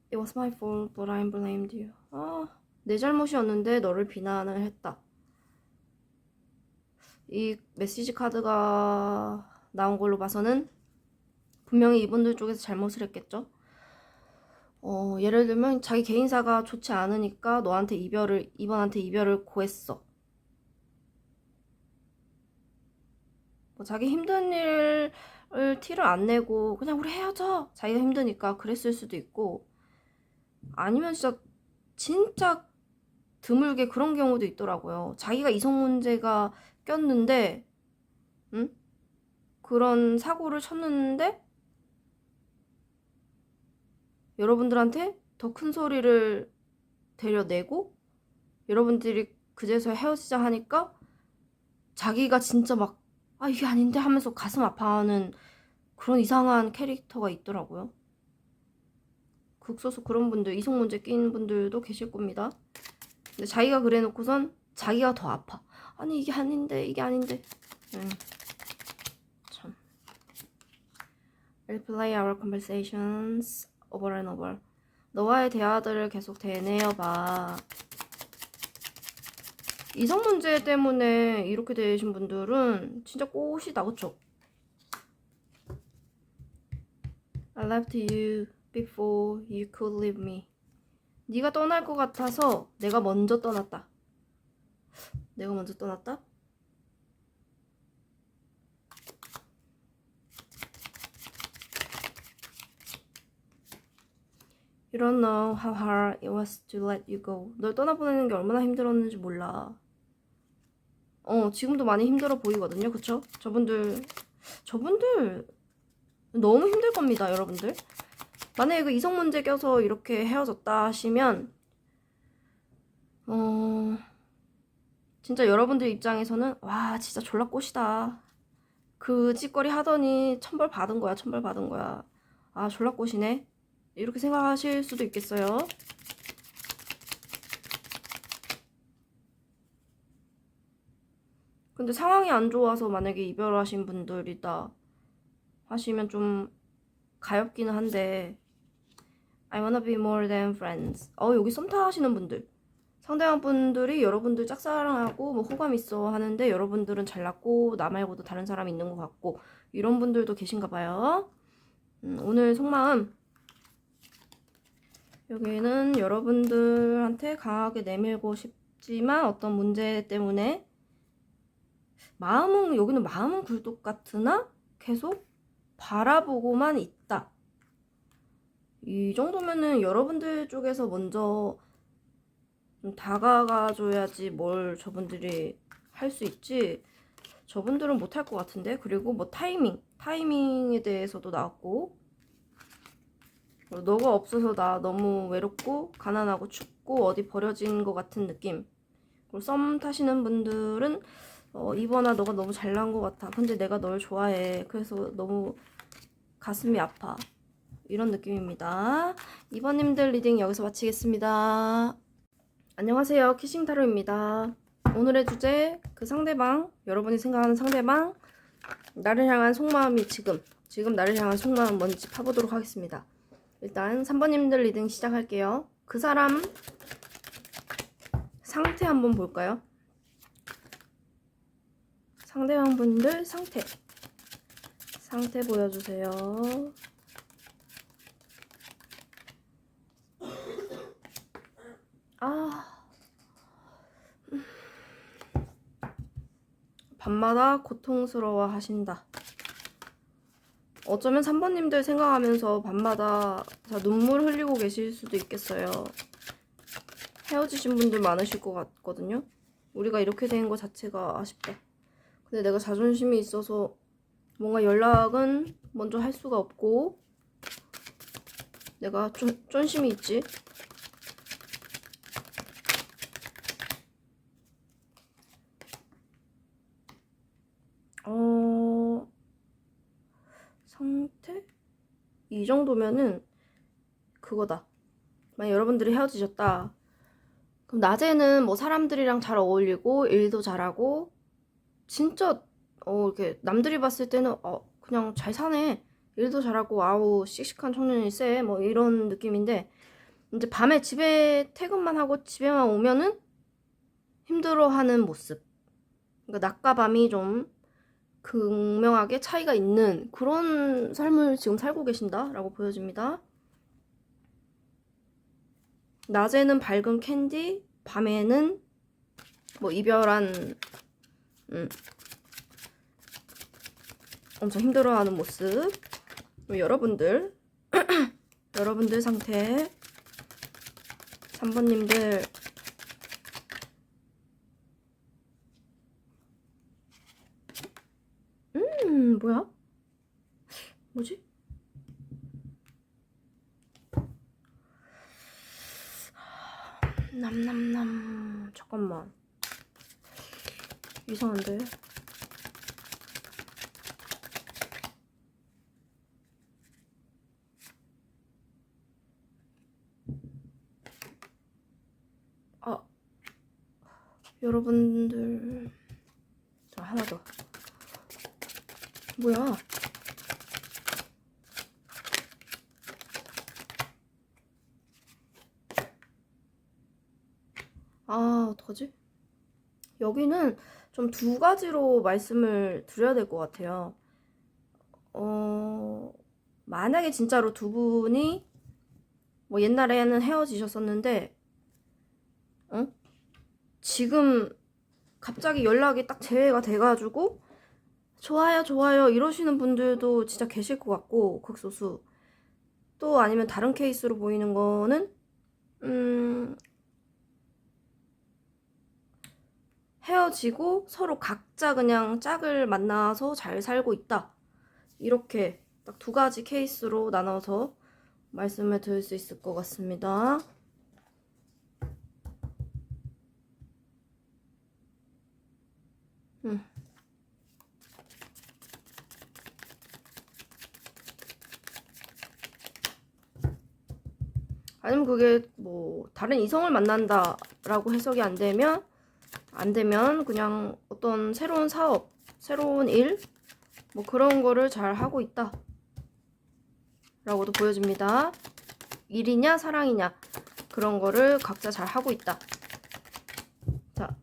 It was my fault, but I blamed you. 아, 내 잘못이었는데 너를 비난을 했다. 이 메시지 카드가 나온 걸로 봐서는 분명히 이분들 쪽에서 잘못을 했겠죠? 예를 들면 자기 개인사가 좋지 않으니까 이번한테 이별을 고했어. 뭐 자기 힘든 일을 티를 안 내고 그냥 우리 헤어져, 자기가 힘드니까 그랬을 수도 있고, 아니면 진짜 드물게 그런 경우도 있더라고요. 자기가 이성 문제가 꼈는데 그런 사고를 쳤는데 여러분들한테 더 큰 소리를 대려내고 여러분들이 그제서야 헤어지자 하니까 자기가 진짜 막 이게 아닌데 하면서 가슴 아파하는 그런 이상한 캐릭터가 있더라고요. 극소수 그런 분들, 이성 문제 낀 분들도 계실 겁니다. 근데 자기가 그래 놓고선 자기가 더 아파. 아니 이게 아닌데 참. Replay our conversations over and over. 너와의 대화들을 계속 되뇌어봐. 이성 문제 때문에 이렇게 되신 분들은 진짜 꽃이다, 그쵸? I left you before you could leave me. 네가 떠날 것 같아서 내가 먼저 떠났다. 내가 먼저 떠났다? You don't know how hard it was to let you go. 널 떠나보내는 게 얼마나 힘들었는지 몰라. 지금도 많이 힘들어 보이거든요, 그쵸? 저분들 너무 힘들 겁니다, 여러분들. 만약에 그 이성 문제 껴서 이렇게 헤어졌다 하시면 진짜 여러분들 입장에서는 와 진짜 졸라 꽃이다. 그 짓거리 하더니 천벌 받은 거야. 아 졸라 꽃이네. 이렇게 생각하실 수도 있겠어요. 근데 상황이 안 좋아서 만약에 이별하신 분들이다 하시면 좀 가엽기는 한데 I wanna be more than friends. 여기 썸 타시는 분들, 상대방 분들이 여러분들 짝사랑하고 뭐 호감 있어 하는데 여러분들은 잘났고 나 말고도 다른 사람이 있는 것 같고 이런 분들도 계신가 봐요. 오늘 속마음, 여기는 여러분들한테 강하게 내밀고 싶지만 어떤 문제 때문에 여기는 마음은 굴뚝 같으나 계속 바라보고만 있다. 이 정도면은 여러분들 쪽에서 먼저 좀 다가가줘야지 뭘 저분들이 할 수 있지, 저분들은 못할 것 같은데. 그리고 뭐 타이밍에 대해서도 나왔고, 너가 없어서 나 너무 외롭고 가난하고 춥고 어디 버려진 것 같은 느낌. 그리고 썸 타시는 분들은 이번아 너가 너무 잘난 것 같아. 근데 내가 널 좋아해. 그래서 너무 가슴이 아파. 이런 느낌입니다. 2번님들 리딩 여기서 마치겠습니다. 안녕하세요. 키싱타로입니다. 오늘의 주제, 그 상대방, 여러분이 생각하는 상대방, 나를 향한 속마음이 지금 나를 향한 속마음 뭔지 파보도록 하겠습니다. 일단 3번님들 리딩 시작할게요. 그 사람 상태 한번 볼까요? 상대방분들 상태 보여주세요. 밤마다 고통스러워 하신다. 어쩌면 3번님들 생각하면서 밤마다 눈물 흘리고 계실 수도 있겠어요. 헤어지신 분들 많으실 것 같거든요. 우리가 이렇게 된 거 자체가 아쉽다. 근데 내가 자존심이 있어서 뭔가 연락은 먼저 할 수가 없고, 내가 좀 쫀심이 있지. 상태? 이 정도면은 그거다. 만약 여러분들이 헤어지셨다. 그럼 낮에는 뭐 사람들이랑 잘 어울리고 일도 잘하고 진짜 이렇게 남들이 봤을 때는 그냥 잘 사네. 일도 잘하고 아우 씩씩한 청년일세 뭐 이런 느낌인데, 이제 밤에 집에 퇴근만 하고 집에만 오면은 힘들어하는 모습. 그러니까 낮과 밤이 좀 극명하게 차이가 있는 그런 삶을 지금 살고 계신다라고 보여집니다. 낮에는 밝은 캔디, 밤에는 뭐 이별한 엄청 힘들어하는 모습. 여러분들 여러분들 상태 3번님들 뭐야? 뭐지? 남남남 잠깐만, 이상한데? 여러분들 자, 하나 더. 뭐야? 어떡하지? 여기는 좀 두 가지로 말씀을 드려야 될 것 같아요. 만약에 진짜로 두 분이 뭐 옛날에는 헤어지셨었는데, 지금 갑자기 연락이 딱 재회가 돼가지고 좋아요 좋아요 이러시는 분들도 진짜 계실 것 같고, 극소수. 또 아니면 다른 케이스로 보이는 거는 헤어지고 서로 각자 그냥 짝을 만나서 잘 살고 있다. 이렇게 딱 두 가지 케이스로 나눠서 말씀을 드릴 수 있을 것 같습니다. 아니면 그게 뭐 다른 이성을 만난다라고 해석이 안 되면 그냥 어떤 새로운 사업, 새로운 일, 뭐 그런 거를 잘 하고 있다 라고도 보여집니다. 일이냐 사랑이냐 그런 거를 각자 잘 하고 있다. 자,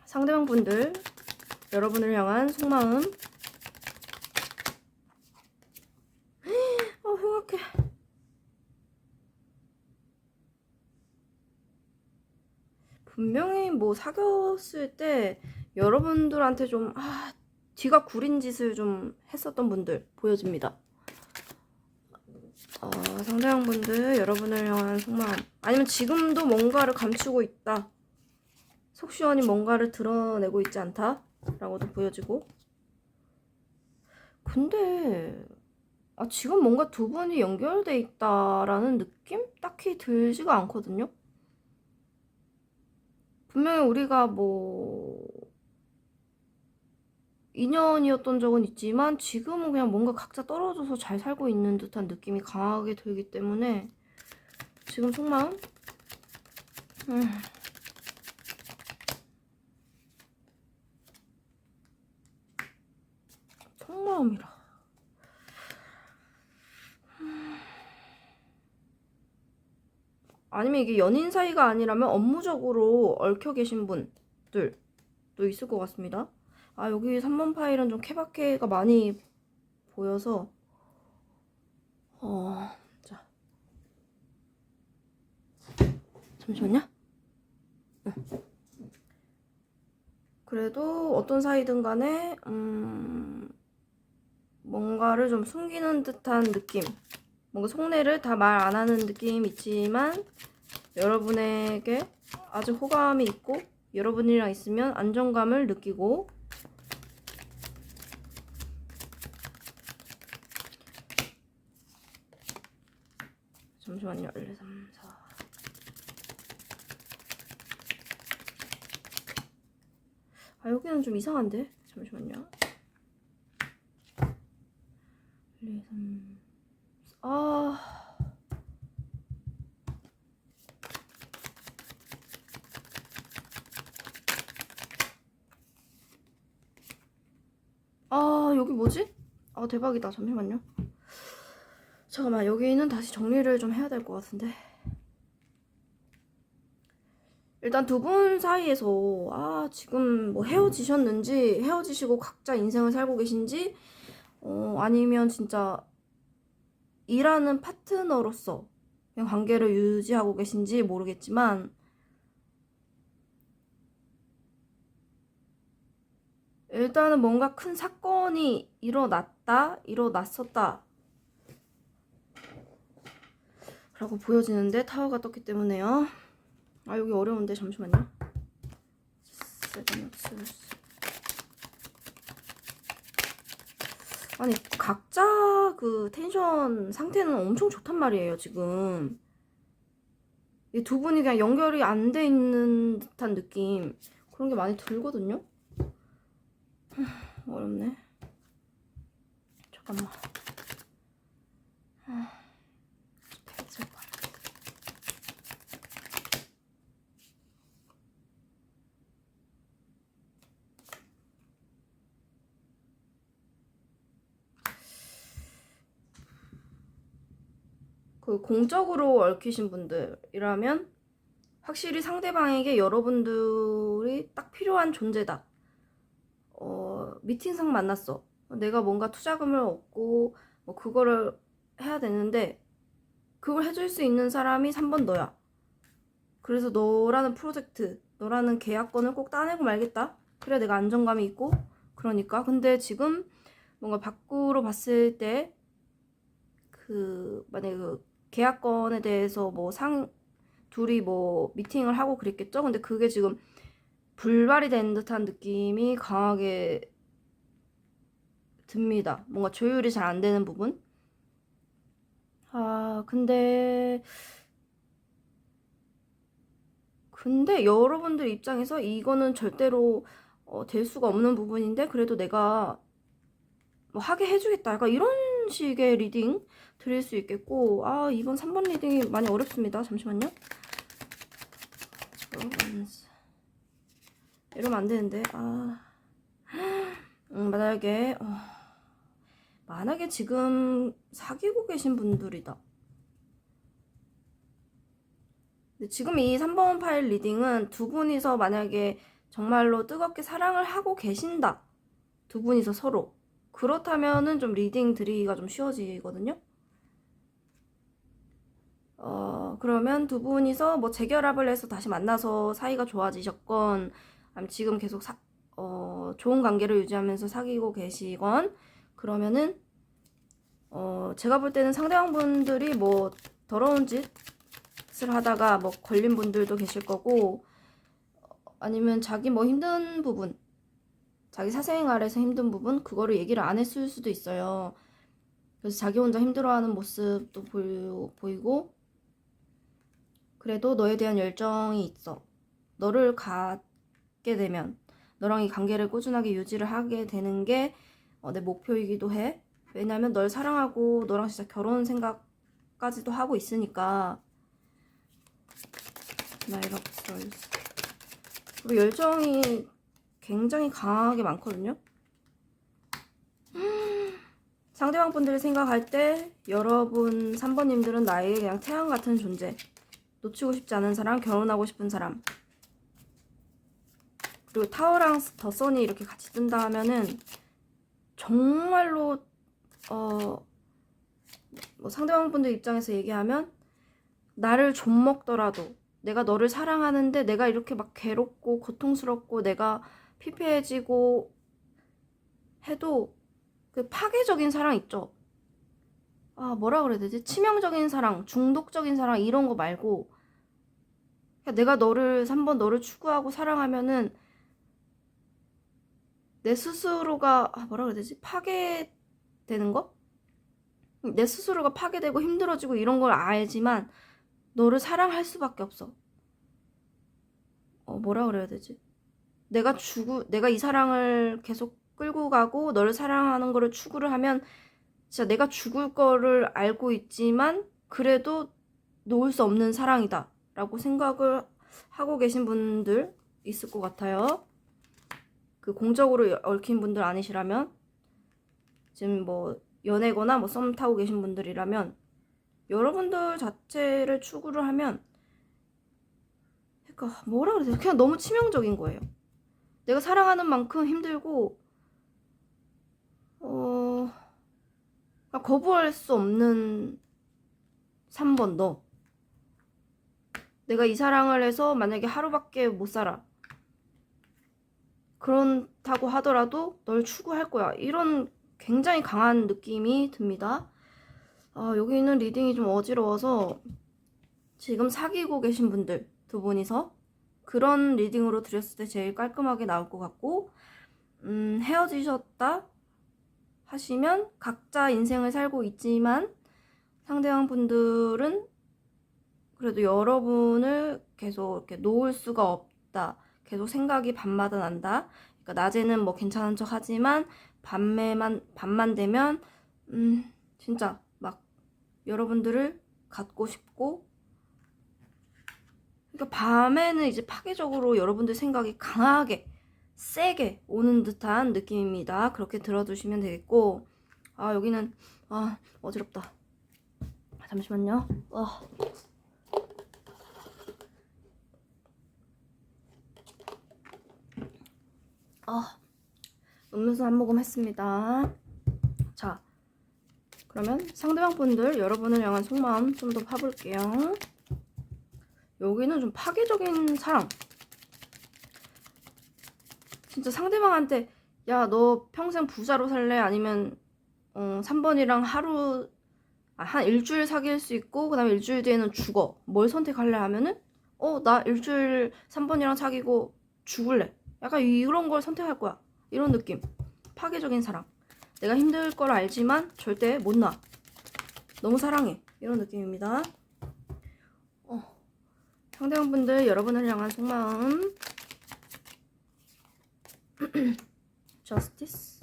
상대방 분들 여러분을 향한 속마음. 흉악해. 분명히 뭐 사귀었을 때 여러분들한테 좀 뒤가 구린 짓을 좀 했었던 분들 보여집니다. 상대방 분들 여러분을 향한 속마음, 아니면 지금도 뭔가를 감추고 있다, 속 시원히 뭔가를 드러내고 있지 않다 라고도 보여지고. 근데 지금 뭔가 두 분이 연결돼 있다라는 느낌 딱히 들지가 않거든요. 분명히 우리가 뭐 인연이었던 적은 있지만 지금은 그냥 뭔가 각자 떨어져서 잘 살고 있는 듯한 느낌이 강하게 들기 때문에 지금 속마음? 속마음이라. 아니면 이게 연인 사이가 아니라면 업무적으로 얽혀 계신 분들도 있을 것 같습니다. 여기 3번 파일은 좀 케바케가 많이 보여서 자, 잠시만요. 그래도 어떤 사이든 간에 뭔가를 좀 숨기는 듯한 느낌, 뭔가 속내를 다 말 안 하는 느낌이 있지만 여러분에게 아주 호감이 있고 여러분이랑 있으면 안정감을 느끼고, 잠시만요. 1, 2, 3, 4. 아, 여기는 좀 이상한데? 잠시만요. 1, 2, 3. 여기 뭐지? 대박이다. 잠시만요. 잠깐만, 여기는 다시 정리를 좀 해야 될 것 같은데. 일단 두 분 사이에서 지금 뭐 헤어지셨는지, 헤어지시고 각자 인생을 살고 계신지, 아니면 진짜 일하는 파트너로서 그냥 관계를 유지하고 계신지 모르겠지만, 일단은 뭔가 큰 사건이 일어났었다 라고 보여지는데, 타워가 떴기 때문에요. 여기 어려운데, 잠시만요. 아니, 각자 그 텐션 상태는 엄청 좋단 말이에요, 지금. 이 두 분이 그냥 연결이 안 돼 있는 듯한 느낌, 그런 게 많이 들거든요. 어렵네. 잠깐만. 그 공적으로 얽히신 분들이라면 확실히 상대방에게 여러분들이 딱 필요한 존재다. 미팅상 만났어. 내가 뭔가 투자금을 얻고 뭐 그거를 해야 되는데 그걸 해줄 수 있는 사람이 3번 너야. 그래서 너라는 프로젝트, 너라는 계약권을 꼭 따내고 말겠다. 그래 내가 안정감이 있고. 그러니까 근데 지금 뭔가 밖으로 봤을 때 만약에 그 계약권에 대해서 둘이 뭐 미팅을 하고 그랬겠죠. 근데 그게 지금 불발이 된 듯한 느낌이 강하게 듭니다. 뭔가 조율이 잘 안 되는 부분. 근데 여러분들 입장에서 이거는 절대로 될 수가 없는 부분인데 그래도 내가 뭐 하게 해주겠다. 약간 이런 식의 리딩 드릴 수 있겠고, 이번 3번 리딩이 많이 어렵습니다. 잠시만요. 이러면 안 되는데. 만약에 지금 사귀고 계신 분들이다. 근데 지금 이 3번 파일 리딩은 두 분이서 만약에 정말로 뜨겁게 사랑을 하고 계신다. 두 분이서 서로. 그렇다면은 좀 리딩 드리기가 좀 쉬워지거든요. 그러면 두 분이서 뭐 재결합을 해서 다시 만나서 사이가 좋아지셨건, 아니면 지금 계속 좋은 관계를 유지하면서 사귀고 계시건, 그러면은 제가 볼 때는 상대방분들이 뭐 더러운 짓을 하다가 뭐 걸린 분들도 계실 거고, 아니면 자기 뭐 힘든 부분, 자기 사생활에서 힘든 부분, 그거를 얘기를 안 했을 수도 있어요. 그래서 자기 혼자 힘들어하는 모습도 보이고, 그래도 너에 대한 열정이 있어. 너를 갖게 되면, 너랑 이 관계를 꾸준하게 유지를 하게 되는 게 내 목표이기도 해. 왜냐면 널 사랑하고 너랑 진짜 결혼 생각까지도 하고 있으니까. 나이가 스트레스. 그리고 열정이 굉장히 강하게 많거든요. 상대방 분들이 생각할 때 여러분 3번님들은 나에게 그냥 태양 같은 존재, 놓치고 싶지 않은 사람, 결혼하고 싶은 사람. 그리고 타워랑 더 선이 이렇게 같이 뜬다 하면은 정말로 뭐 상대방 분들 입장에서 얘기하면 나를 좀먹더라도 내가 너를 사랑하는데 내가 이렇게 막 괴롭고 고통스럽고 내가 피폐해지고 해도 그 파괴적인 사랑 있죠. 아, 뭐라 그래야 되지? 치명적인 사랑, 중독적인 사랑 이런 거 말고 그냥 내가 너를 3번 너를 추구하고 사랑하면은 내 스스로가 뭐라 그래야 되지? 파괴되는 거? 내 스스로가 파괴되고 힘들어지고 이런 걸 알지만 너를 사랑할 수밖에 없어. 뭐라 그래야 되지? 내가 이 사랑을 계속 끌고 가고 너를 사랑하는 거를 추구를 하면 진짜 내가 죽을 거를 알고 있지만 그래도 놓을 수 없는 사랑이다 라고 생각을 하고 계신 분들 있을 것 같아요. 그 공적으로 얽힌 분들 아니시라면, 지금 뭐 연애거나 뭐 썸 타고 계신 분들이라면 여러분들 자체를 추구를 하면, 그러니까 뭐라 그래야 돼? 그냥 너무 치명적인 거예요. 내가 사랑하는 만큼 힘들고 그러니까 거부할 수 없는 3번 너. 내가 이 사랑을 해서 만약에 하루밖에 못 살아. 그렇다고 하더라도 널 추구할 거야. 이런 굉장히 강한 느낌이 듭니다. 여기 있는 리딩이 좀 어지러워서 지금 사귀고 계신 분들 두 분이서 그런 리딩으로 드렸을 때 제일 깔끔하게 나올 것 같고, 헤어지셨다 하시면 각자 인생을 살고 있지만 상대방 분들은 그래도 여러분을 계속 이렇게 놓을 수가 없다. 계속 생각이 밤마다 난다. 그러니까 낮에는 뭐 괜찮은 척 하지만 밤만 되면 진짜 막 여러분들을 갖고 싶고, 그러니까 밤에는 이제 파괴적으로 여러분들 생각이 강하게 세게 오는 듯한 느낌입니다. 그렇게 들어두시면 되겠고, 여기는 어지럽다. 잠시만요. 음료수 한 모금 했습니다. 자, 그러면 상대방 분들 여러분을 향한 속마음 좀 더 파볼게요. 여기는 좀 파괴적인 사랑. 진짜 상대방한테 야, 너 평생 부자로 살래? 아니면 3번이랑 한 일주일 사귈 수 있고 그 다음에 일주일 뒤에는 죽어. 뭘 선택할래? 하면은 나 일주일 3번이랑 사귀고 죽을래. 약간 이런 걸 선택할 거야. 이런 느낌. 파괴적인 사랑. 내가 힘들 걸 알지만 절대 못 놔. 너무 사랑해. 이런 느낌입니다. 상대방분들 여러분을 향한 속마음. 저스티스?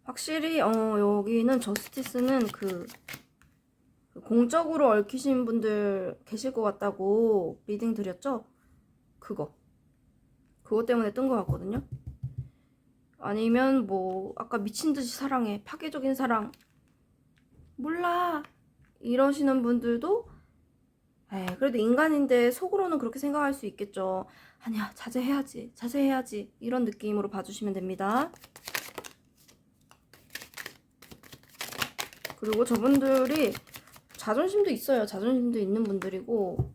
확실히 여기는 저스티스는 그 공적으로 얽히신 분들 계실 것 같다고 리딩 드렸죠? 그거 때문에 뜬 것 같거든요. 아니면 뭐 아까 미친듯이 사랑해, 파괴적인 사랑, 몰라 이러시는 분들도 그래도 인간인데 속으로는 그렇게 생각할 수 있겠죠. 아니야, 자제해야지 이런 느낌으로 봐주시면 됩니다. 그리고 저분들이 자존심도 있어요. 자존심도 있는 분들이고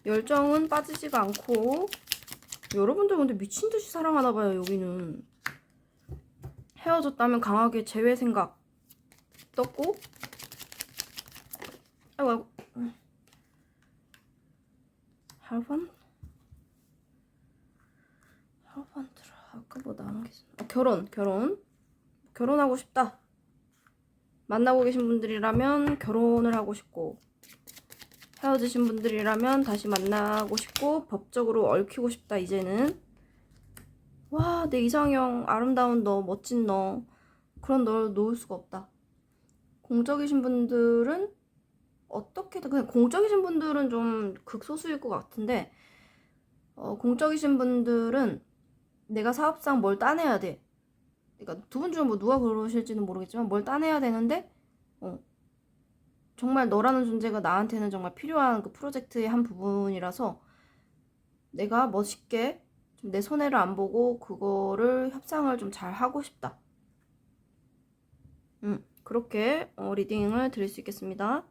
열정은 빠지지가 않고, 여러분들 근데 미친듯이 사랑하나봐요. 여기는 헤어졌다면 강하게 재회 생각 떴고, 아이고 할반들아 아까 뭐 나온 게 있어. 결혼하고 싶다. 만나고 계신 분들이라면 결혼을 하고 싶고, 헤어지신 분들이라면 다시 만나고 싶고 법적으로 얽히고 싶다. 이제는 와, 내 이상형, 아름다운 너, 멋진 너, 그런 널 놓을 수가 없다. 공적이신 분들은 어떻게든, 그냥 공적이신 분들은 좀 극소수일 것 같은데, 공적이신 분들은 내가 사업상 뭘 따내야 돼. 그러니까 두 분 중 뭐 누가 그러실지는 모르겠지만 뭘 따내야 되는데 정말 너라는 존재가 나한테는 정말 필요한 그 프로젝트의 한 부분이라서 내가 멋있게 좀 내 손해를 안 보고 그거를 협상을 좀 잘 하고 싶다. 그렇게 리딩을 드릴 수 있겠습니다.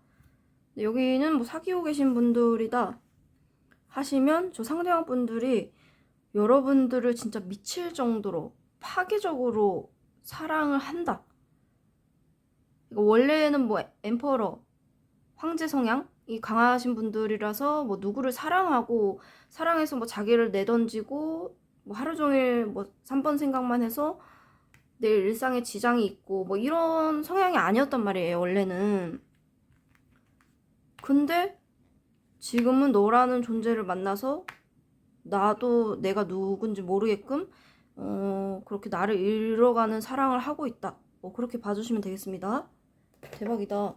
여기는 뭐 사귀고 계신 분들이다 하시면 저 상대방 분들이 여러분들을 진짜 미칠 정도로 파괴적으로 사랑을 한다. 원래는 뭐 엠퍼러, 황제 성향이 강하신 분들이라서 뭐 누구를 사랑하고 사랑해서 뭐 자기를 내던지고 뭐 하루 종일 뭐 3번 생각만 해서 내 일상에 지장이 있고 뭐 이런 성향이 아니었단 말이에요, 원래는. 근데 지금은 너라는 존재를 만나서 나도 내가 누군지 모르게끔 그렇게 나를 잃어가는 사랑을 하고 있다. 뭐 그렇게 봐주시면 되겠습니다. 대박이다.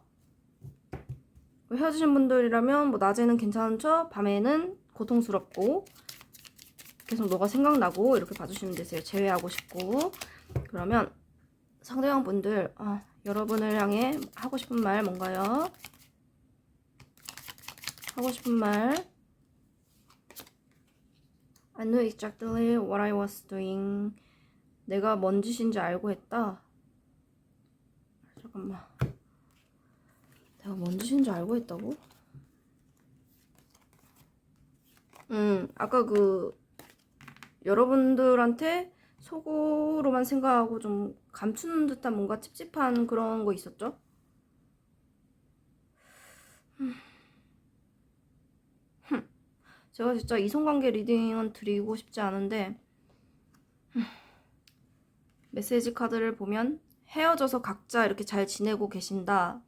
헤어지신 분들이라면 뭐 낮에는 괜찮은 척, 밤에는 고통스럽고 계속 너가 생각나고 이렇게 봐주시면 되세요. 제외하고 싶고. 그러면 상대방 분들 여러분을 향해 하고 싶은 말 뭔가요? 하고 싶은 말. I knew exactly what I was doing. 내가 뭔 짓인지 알고 했다. 잠깐만. 내가 뭔 짓인지 알고 했다고? 아까 그 여러분들한테 속으로만 생각하고 좀 감추는 듯한 뭔가 찝찝한 그런 거 있었죠? 제가 진짜 이성관계 리딩은 드리고 싶지 않은데 메시지 카드를 보면 헤어져서 각자 이렇게 잘 지내고 계신다.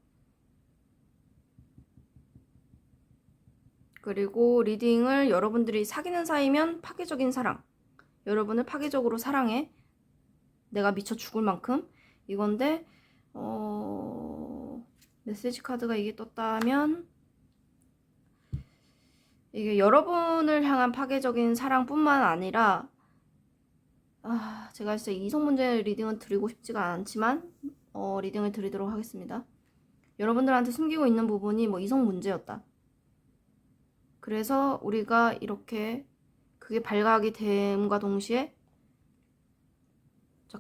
그리고 리딩을 여러분들이 사귀는 사이면 파괴적인 사랑. 여러분을 파괴적으로 사랑해. 내가 미쳐 죽을 만큼. 이건데 메시지 카드가 이게 떴다면 이게 여러분을 향한 파괴적인 사랑뿐만 아니라 제가 진짜 이성 문제 리딩은 드리고 싶지가 않지만 리딩을 드리도록 하겠습니다. 여러분들한테 숨기고 있는 부분이 뭐 이성 문제였다. 그래서 우리가 이렇게 그게 발각이 됨과 동시에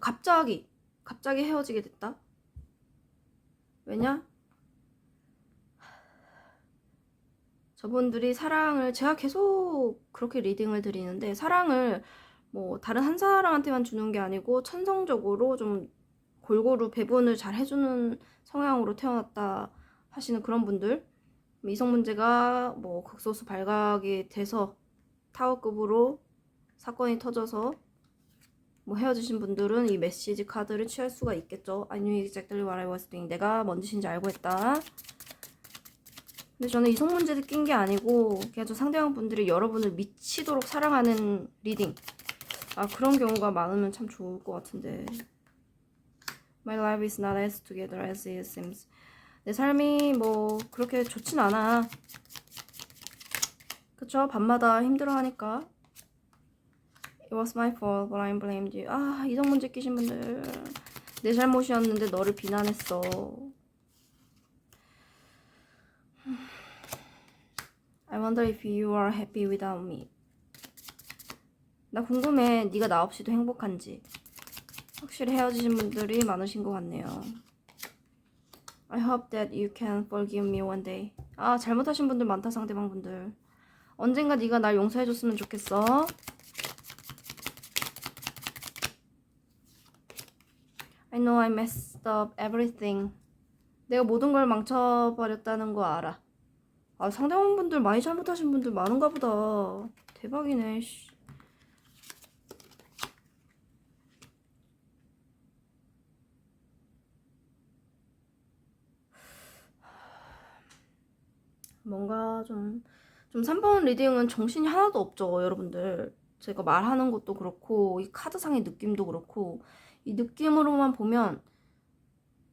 갑자기 헤어지게 됐다. 왜냐? 저분들이 사랑을 제가 계속 그렇게 리딩을 드리는데 사랑을 뭐 다른 한 사람한테만 주는 게 아니고 천성적으로 좀 골고루 배분을 잘 해주는 성향으로 태어났다 하시는 그런 분들, 이성 문제가 뭐 극소수 발각이 돼서 타워급으로 사건이 터져서 뭐 헤어지신 분들은 이 메시지 카드를 취할 수가 있겠죠. I knew exactly what I was doing. 내가 뭔 짓인지 알고 했다. 근데 저는 이성 문제를 낀 게 아니고 그냥 저 상대방 분들이 여러분을 미치도록 사랑하는 리딩. 그런 경우가 많으면 참 좋을 것 같은데. My life is not as together as it seems. 내 삶이 뭐 그렇게 좋진 않아. 그쵸? 밤마다 힘들어하니까. It was my fault, but I blamed you. 이성 문제 끼신 분들. 내 잘못이었는데 너를 비난했어. I wonder if you are happy without me. 나 궁금해. 네가 나 없이도 행복한지. 확실히 헤어지신 분들이 많으신 것 같네요. I hope that you can forgive me one day. 잘못하신 분들 많다, 상대방 분들. 언젠가 네가 날 용서해줬으면 좋겠어. I know I messed up everything. 내가 모든 걸 망쳐버렸다는 거 알아. 상대방 분들 많이 잘못하신 분들 많은가 보다. 대박이네. 뭔가 좀 3번 리딩은 정신이 하나도 없죠, 여러분들. 제가 말하는 것도 그렇고 이 카드상의 느낌도 그렇고 이 느낌으로만 보면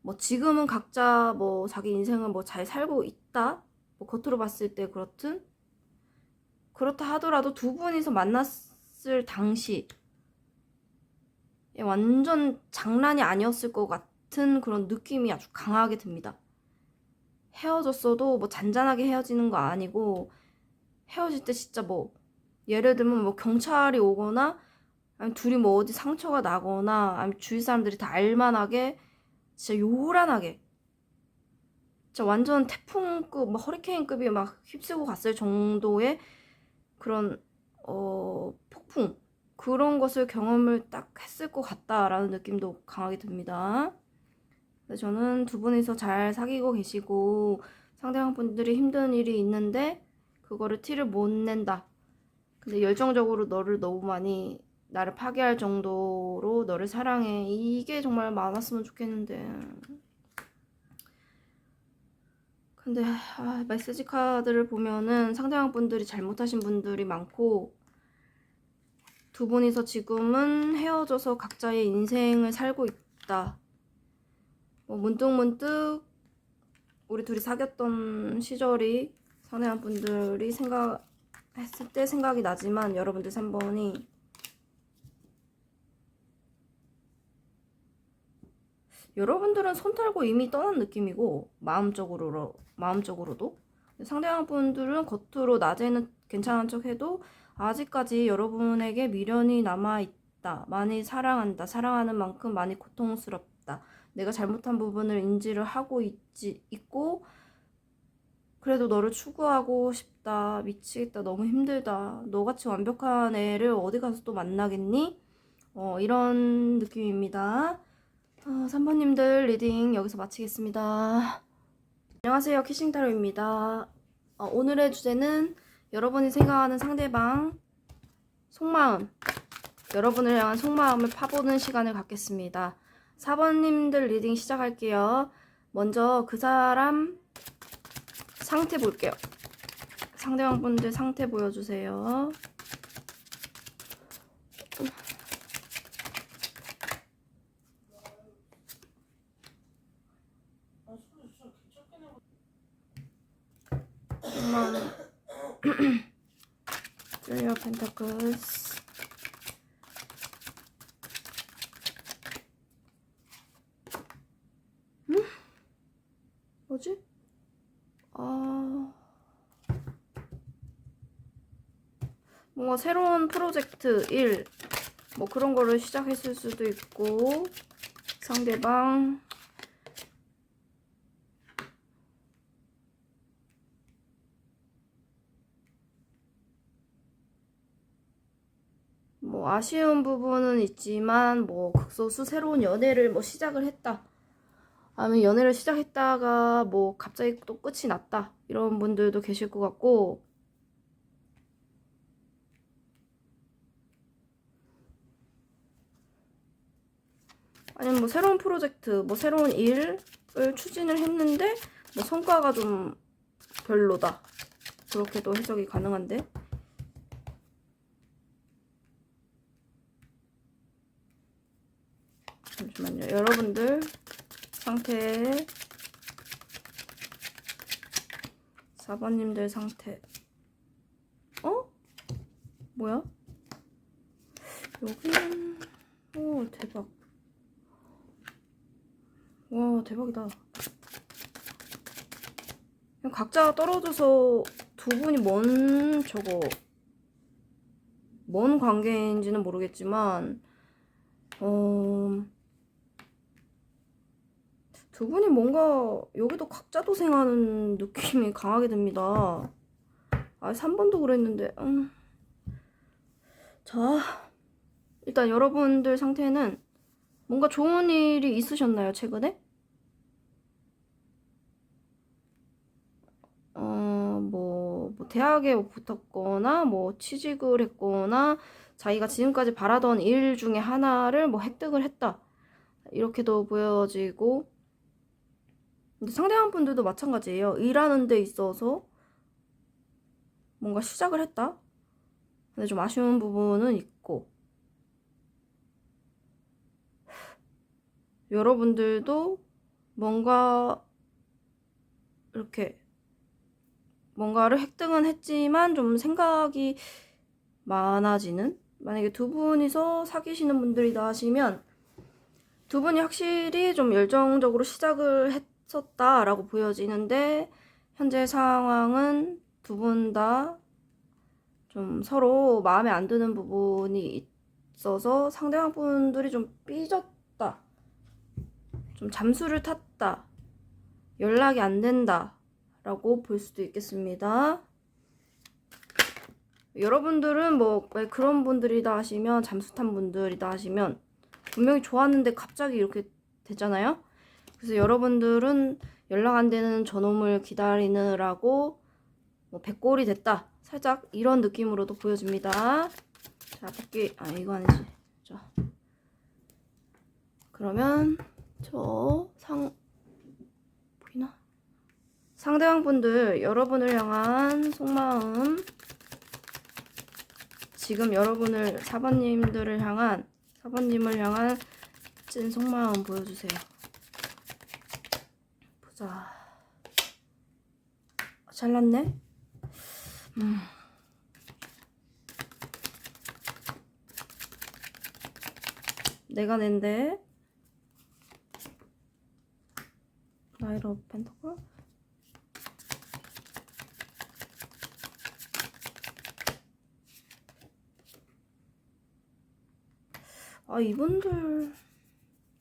뭐 지금은 각자 뭐 자기 인생을 뭐 잘 살고 있다, 뭐 겉으로 봤을 때 그렇다 하더라도 두 분이서 만났을 당시 완전 장난이 아니었을 것 같은 그런 느낌이 아주 강하게 듭니다. 헤어졌어도 뭐 잔잔하게 헤어지는 거 아니고 헤어질 때 진짜 뭐 예를 들면 뭐 경찰이 오거나 아니면 둘이 뭐 어디 상처가 나거나 아니면 주위 사람들이 다 알만하게 진짜 요란하게, 진짜 완전 태풍급, 막 허리케인급이 막 휩쓰고 갔을 정도의 그런 폭풍, 그런 것을 경험을 딱 했을 것 같다라는 느낌도 강하게 듭니다. 저는 두 분이서 잘 사귀고 계시고 상대방 분들이 힘든 일이 있는데 그거를 티를 못 낸다. 근데 열정적으로 너를 너무 많이 나를 파괴할 정도로 너를 사랑해. 이게 정말 많았으면 좋겠는데. 근데 메시지 카드를 보면은 상대방 분들이 잘못하신 분들이 많고 두 분이서 지금은 헤어져서 각자의 인생을 살고 있다. 뭐 문득문득 우리 둘이 사귀었던 시절이 상대방 분들이 생각했을 때 생각이 나지만 여러분들 3번이 여러분들은 손 털고 이미 떠난 느낌이고 마음적으로도 상대방 분들은 겉으로 낮에는 괜찮은 척 해도 아직까지 여러분에게 미련이 남아있다. 많이 사랑한다. 사랑하는 만큼 많이 고통스럽다. 내가 잘못한 부분을 인지를 하고 있고 그래도 너를 추구하고 싶다. 미치겠다. 너무 힘들다. 너같이 완벽한 애를 어디 가서 또 만나겠니? 이런 느낌입니다. 3번님들 리딩 여기서 마치겠습니다. 안녕하세요. 키싱타로입니다. 오늘의 주제는 여러분이 생각하는 상대방 속마음, 여러분을 향한 속마음을 파보는 시간을 갖겠습니다. 4번님들 리딩 시작할게요. 먼저 그 사람 상태 볼게요. 상대방 분들 상태 보여주세요. Three of Pentacles. 뭐지? 뭔가 새로운 프로젝트, 일, 뭐 그런 거를 시작했을 수도 있고, 상대방 뭐 아쉬운 부분은 있지만 뭐 극소수 새로운 연애를 뭐 시작을 했다. 아니면 연애를 시작했다가 뭐 갑자기 또 끝이 났다. 이런 분들도 계실 것 같고, 아니면 뭐 새로운 프로젝트, 뭐 새로운 일을 추진을 했는데 뭐 성과가 좀 별로다. 그렇게도 해석이 가능한데. 잠시만요. 여러분들 상태, 4번님들 상태. 뭐야? 여기는 대박. 와, 대박이다. 그냥 각자 떨어져서 두 분이 뭔 관계인지는 모르겠지만 두 분이 뭔가 여기도 각자 도생하는 느낌이 강하게 듭니다. 3번도 그랬는데. 자, 일단 여러분들 상태는 뭔가 좋은 일이 있으셨나요, 최근에? 뭐 대학에 붙었거나 뭐 취직을 했거나 자기가 지금까지 바라던 일 중에 하나를 뭐 획득을 했다. 이렇게도 보여지고, 근데 상대방 분들도 마찬가지예요. 일하는 데 있어서 뭔가 시작을 했다. 근데 좀 아쉬운 부분은 있고, 여러분들도 뭔가 이렇게 뭔가를 획득은 했지만 좀 생각이 많아지는, 만약에 두 분이서 사귀시는 분들이다 하시면 두 분이 확실히 좀 열정적으로 시작을 했었다라고 보여지는데, 현재 상황은 두 분 다 좀 서로 마음에 안 드는 부분이 있어서 상대방 분들이 좀 좀 잠수를 탔다, 연락이 안 된다 라고 볼 수도 있겠습니다. 여러분들은 뭐 왜 그런 분들이다 하시면, 잠수 탄 분들이다 하시면 분명히 좋았는데 갑자기 이렇게 됐잖아요. 그래서 여러분들은 연락 안 되는 저놈을 기다리느라고 뭐 백골이 됐다, 살짝 이런 느낌으로도 보여집니다. 자, 뽑기, 이거 아니지. 자, 그러면 보이나? 상대방 분들, 여러분을 향한 속마음, 지금 여러분을 4번님을 향한 찐 속마음 보여주세요. 보자. 잘났네. 내가 낸데 나이트 오브 펜터클.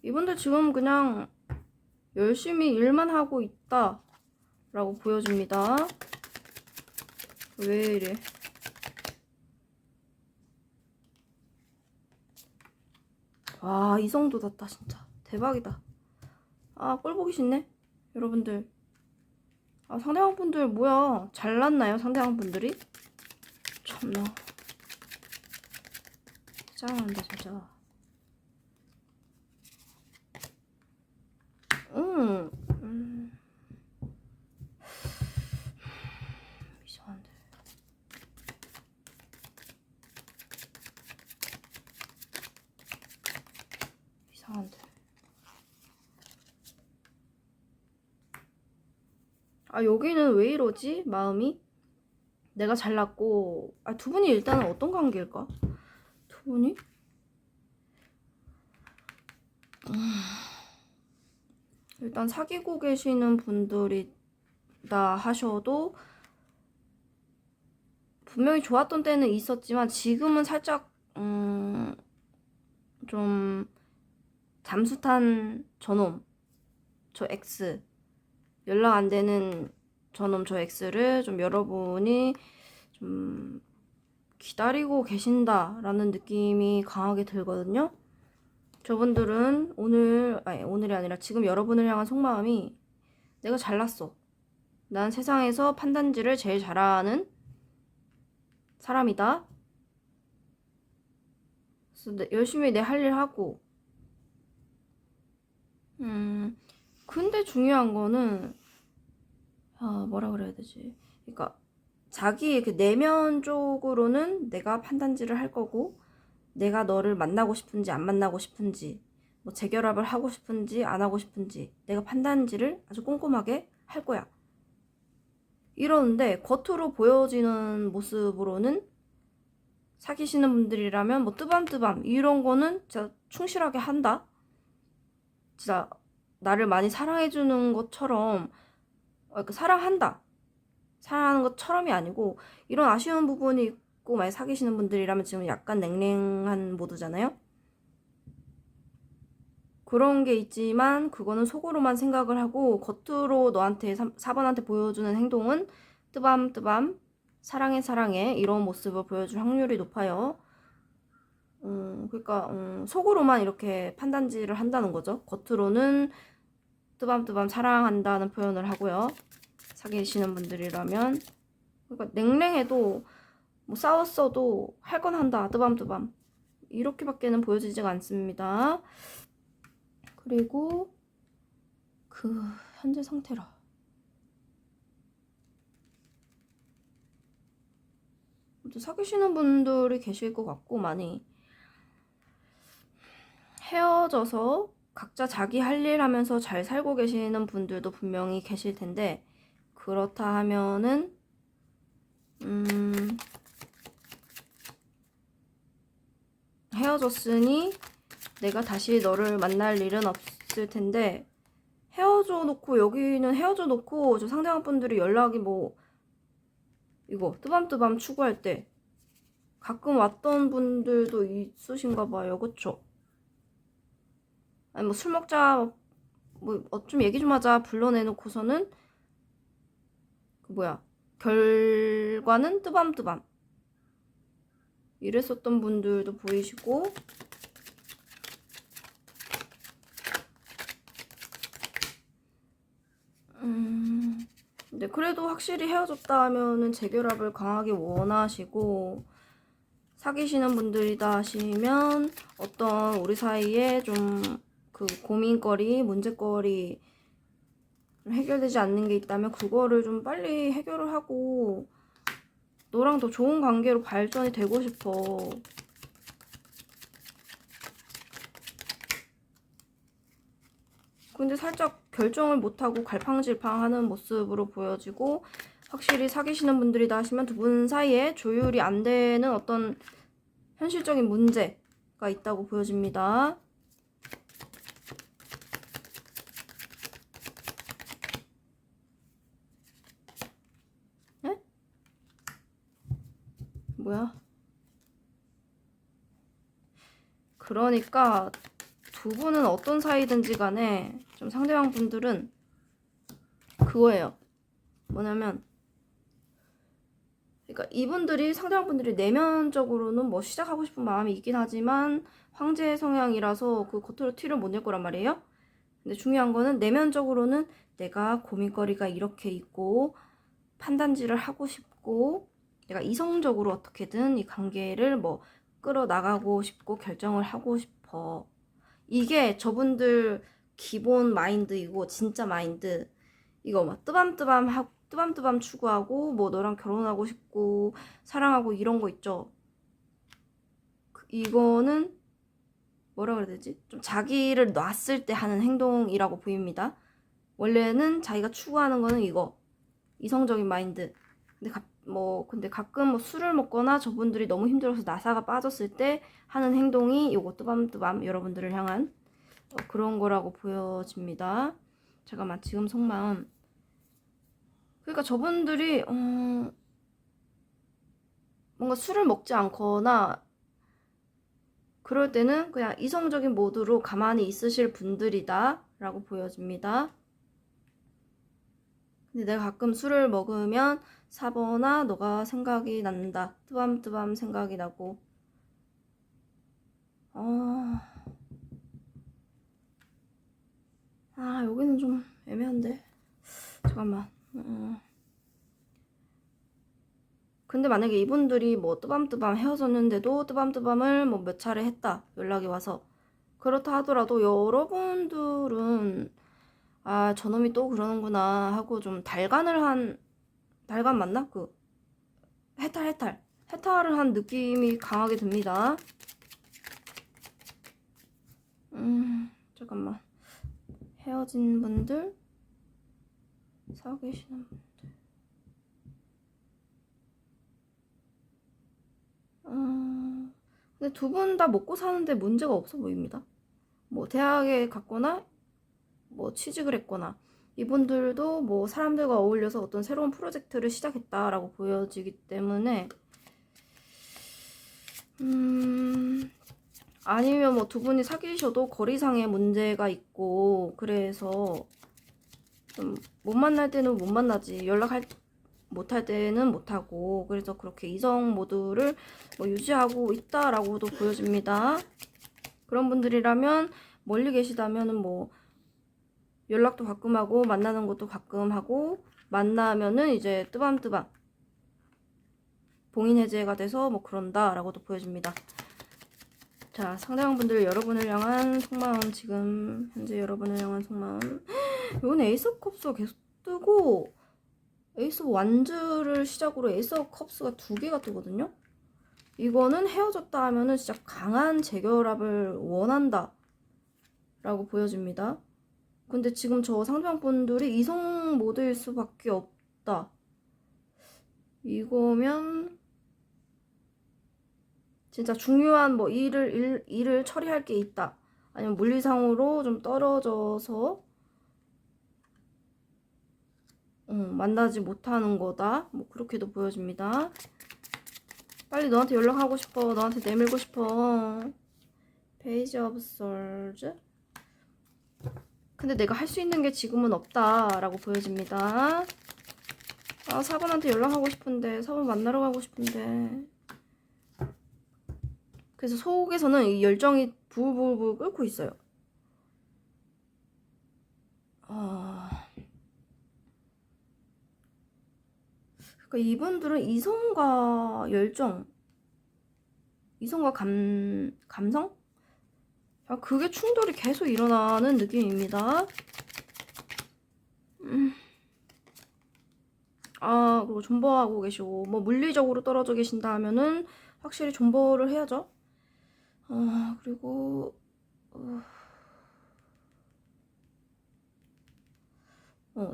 이분들 지금 그냥 열심히 일만 하고 있다 라고 보여집니다. 왜 이래? 와, 이성도 닿다. 진짜 대박이다. 꼴 보기 싫네 여러분들. 상대방 분들 뭐야, 잘났나요 상대방 분들이? 참나 짜증난다 진짜. 이상한데. 여기는 왜 이러지? 마음이? 내가 잘났고, 두 분이 일단은 어떤 관계일까? 두 분이? 일단 사귀고 계시는 분들이다 하셔도 분명히 좋았던 때는 있었지만 지금은 살짝 좀 잠수 탄 저놈, 저 X, 연락 안 되는 저놈 저 X를 좀 여러분이 좀 기다리고 계신다라는 느낌이 강하게 들거든요. 저분들은 오늘이 아니라 지금 여러분을 향한 속마음이, 내가 잘났어, 난 세상에서 판단지를 제일 잘하는 사람이다, 그래서 열심히 내 할 일 하고. 근데 중요한 거는 뭐라 그래야 되지, 그러니까 자기 그 내면적으로는 내가 판단지를 할 거고, 내가 너를 만나고 싶은지 안 만나고 싶은지, 뭐 재결합을 하고 싶은지 안 하고 싶은지 내가 판단지를 아주 꼼꼼하게 할 거야 이러는데, 겉으로 보여지는 모습으로는 사귀시는 분들이라면 뭐 뜨밤뜨밤 이런 거는 진짜 충실하게 한다, 진짜 나를 많이 사랑해주는 것처럼, 사랑한다, 사랑하는 것처럼이 아니고, 이런 아쉬운 부분이 있고 많이 사귀시는 분들이라면 지금 약간 냉랭한 모드잖아요. 그런 게 있지만 그거는 속으로만 생각을 하고, 겉으로 너한테 4번한테 보여주는 행동은 뜨밤뜨밤 사랑해 이런 모습을 보여줄 확률이 높아요. 그러니까 속으로만 이렇게 판단지를 한다는 거죠. 겉으로는 뜨밤뜨밤 사랑한다는 표현을 하고요, 사귀시는 분들이라면. 그러니까 냉랭해도 뭐 싸웠어도 할 건 한다, 뜨밤뜨밤 이렇게밖에는 보여지지가 않습니다. 그리고 그 현재 상태라, 사귀시는 분들이 계실 것 같고, 많이 헤어져서 각자 자기 할 일 하면서 잘 살고 계시는 분들도 분명히 계실 텐데, 그렇다 하면은 헤어졌으니 내가 다시 너를 만날 일은 없을 텐데, 헤어져 놓고, 여기는 헤어져 놓고 저 상대방 분들이 연락이 뭐 이거 뜨밤뜨밤 추구할 때 가끔 왔던 분들도 있으신가 봐요. 그쵸? 아니 뭐 술 먹자 뭐 좀 얘기 좀 하자 불러내놓고서는 그 뭐야 결과는 뜨밤뜨밤 이랬었던 분들도 보이시고, 근데 그래도 확실히 헤어졌다 하면은 재결합을 강하게 원하시고, 사귀시는 분들이다 하시면 어떤 우리 사이에 좀 그 고민거리, 문제거리 해결되지 않는 게 있다면 그거를 좀 빨리 해결을 하고 너랑 더 좋은 관계로 발전이 되고 싶어. 근데 살짝 결정을 못하고 갈팡질팡하는 모습으로 보여지고, 확실히 사귀시는 분들이다 하시면 두 분 사이에 조율이 안 되는 어떤 현실적인 문제가 있다고 보여집니다. 네? 뭐야? 그러니까 두 분은 어떤 사이든지 간에 좀 상대방 분들은 그거예요. 뭐냐면, 그러니까 이분들이 상대방 분들이 내면적으로는 뭐 시작하고 싶은 마음이 있긴 하지만 황제 성향이라서 그 겉으로 티를 못 낼 거란 말이에요. 근데 중요한 거는 내면적으로는 내가 고민거리가 이렇게 있고 판단질을 하고 싶고 내가 이성적으로 어떻게든 이 관계를 뭐 끌어나가고 싶고 결정을 하고 싶어. 이게 저분들 기본 마인드이고 진짜 마인드. 이거 막 뜨밤뜨밤 추구하고 뭐 너랑 결혼하고 싶고 사랑하고 이런 거 있죠. 이거는 뭐라 그래야 되지? 좀 자기를 놨을 때 하는 행동이라고 보입니다. 원래는 자기가 추구하는 거는 이거 이성적인 마인드. 근데 가끔 뭐 술을 먹거나 저분들이 너무 힘들어서 나사가 빠졌을 때 하는 행동이 요거 뜨밤뜨밤 여러분들을 향한 그런 거라고 보여집니다. 잠깐만, 지금 속마음. 그러니까 저분들이 뭔가 술을 먹지 않거나 그럴 때는 그냥 이성적인 모드로 가만히 있으실 분들이다 라고 보여집니다. 근데 내가 가끔 술을 먹으면 사버나 너가 생각이 난다. 뜨밤뜨밤 생각이 나고. 여기는 좀 애매한데. 잠깐만. 근데 만약에 이분들이 뭐 뜨밤뜨밤 헤어졌는데도 뜨밤뜨밤을 뭐 몇 차례 했다. 연락이 와서. 그렇다 하더라도 여러분들은 저놈이 또 그러는구나 하고 좀 달간 맞나? 해탈을 한 느낌이 강하게 듭니다. 잠깐만. 헤어진 분들, 사귀시는 분들. 근데 두 분 다 먹고 사는데 문제가 없어 보입니다. 뭐 대학에 갔거나 뭐 취직을 했거나 이분들도 뭐 사람들과 어울려서 어떤 새로운 프로젝트를 시작했다라고 보여지기 때문에 아니면 뭐 두 분이 사귀셔도 거리상의 문제가 있고 그래서 좀 못 만날 때는 못 만나지 못할 때는 못하고 그래서 그렇게 이성 모드를 뭐 유지하고 있다라고도 보여집니다. 그런 분들이라면 멀리 계시다면은 뭐 연락도 가끔 하고 만나는 것도 가끔 하고 만나면은 이제 뜨밤뜨밤 봉인 해제가 돼서 뭐 그런다라고도 보여집니다. 자, 상대방분들 여러분을 향한 속마음, 지금 현재 여러분을 향한 속마음. 이건 에이스 오브 컵스가 계속 뜨고 에이스 오브 완즈를 시작으로 에이스 오브 컵스가 2개가 뜨거든요. 이거는 헤어졌다 하면은 진짜 강한 재결합을 원한다 라고 보여집니다. 근데 지금 저 상대방분들이 이성 모드일 수밖에 없다. 이거면 진짜 중요한 뭐 일을 처리할 게 있다. 아니면 물리상으로 좀 떨어져서 만나지 못하는 거다. 뭐 그렇게도 보여집니다. 빨리 너한테 연락하고 싶어. 너한테 내밀고 싶어. 페이지 오브 솔즈. 근데 내가 할 수 있는 게 지금은 없다라고 보여집니다. 아, 4번한테 연락하고 싶은데 4번 만나러 가고 싶은데 그래서 속에서는 이 열정이 부글부글 끓고 있어요. 그러니까 이분들은 이성과 열정, 이성과 감성? 그게 충돌이 계속 일어나는 느낌입니다. 그리고 존버하고 계시고, 뭐 물리적으로 떨어져 계신다 하면은 확실히 존버를 해야죠. 그리고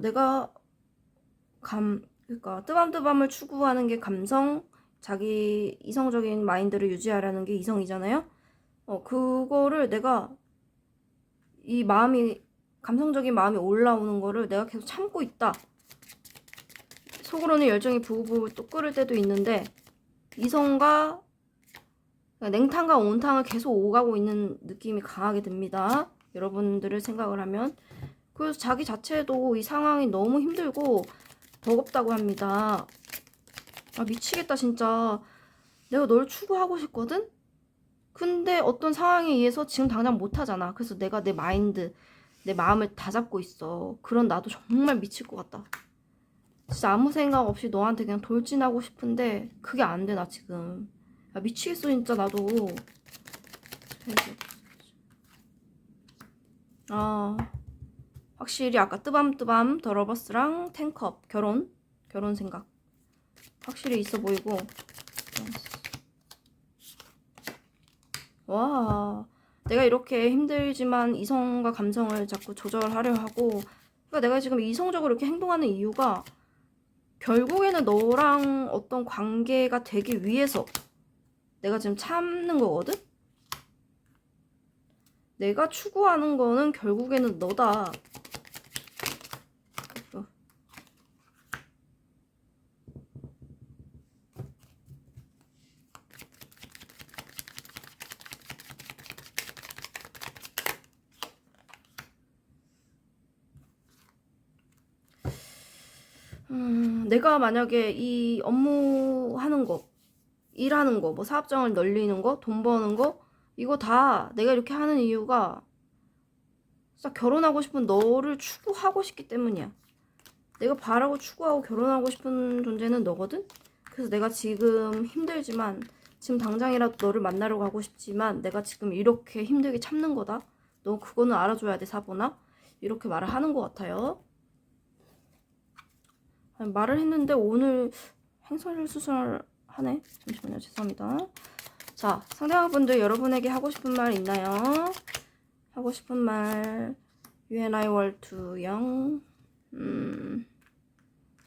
내가 그러니까 뜨밤뜨밤을 추구하는 게 감성, 자기 이성적인 마인드를 유지하려는 게 이성이잖아요. 그거를 내가 이 마음이 감성적인 마음이 올라오는 거를 내가 계속 참고 있다. 속으로는 열정이 부글부글 또 끓을 때도 있는데 이성과 냉탕과 온탕을 계속 오가고 있는 느낌이 강하게 듭니다. 여러분들을 생각을 하면. 그래서 자기 자체도 이 상황이 너무 힘들고 버겁다고 합니다. 미치겠다 진짜. 내가 널 추구하고 싶거든? 근데 어떤 상황에 의해서 지금 당장 못하잖아. 그래서 내가 내 마인드, 내 마음을 다 잡고 있어. 그런 나도 정말 미칠 것 같다. 진짜 아무 생각 없이 너한테 그냥 돌진하고 싶은데 그게 안 돼, 나 지금. 미치겠어 진짜 나도. 확실히 아까 뜨밤뜨밤 더러버스랑 텐컵 결혼 생각 확실히 있어 보이고. 와, 내가 이렇게 힘들지만 이성과 감성을 자꾸 조절하려 하고, 그러니까 내가 지금 이성적으로 이렇게 행동하는 이유가 결국에는 너랑 어떤 관계가 되기 위해서 내가 지금 참는 거거든? 내가 추구하는 거는 결국에는 너다. 내가 만약에 이 업무 하는 거, 일하는 거, 뭐 사업장을 늘리는 거, 돈 버는 거, 이거 다 내가 이렇게 하는 이유가 진짜 결혼하고 싶은 너를 추구하고 싶기 때문이야. 내가 바라고 추구하고 결혼하고 싶은 존재는 너거든? 그래서 내가 지금 힘들지만, 지금 당장이라도 너를 만나러 가고 싶지만 내가 지금 이렇게 힘들게 참는 거다. 너 그거는 알아줘야 돼, 사보나? 이렇게 말을 하는 것 같아요. 말을 했는데 오늘 행설수설 하네. 잠시만요, 죄송합니다. 자, 상대방분들 여러분에게 하고 싶은 말 있나요? 하고 싶은 말. You and I were too young.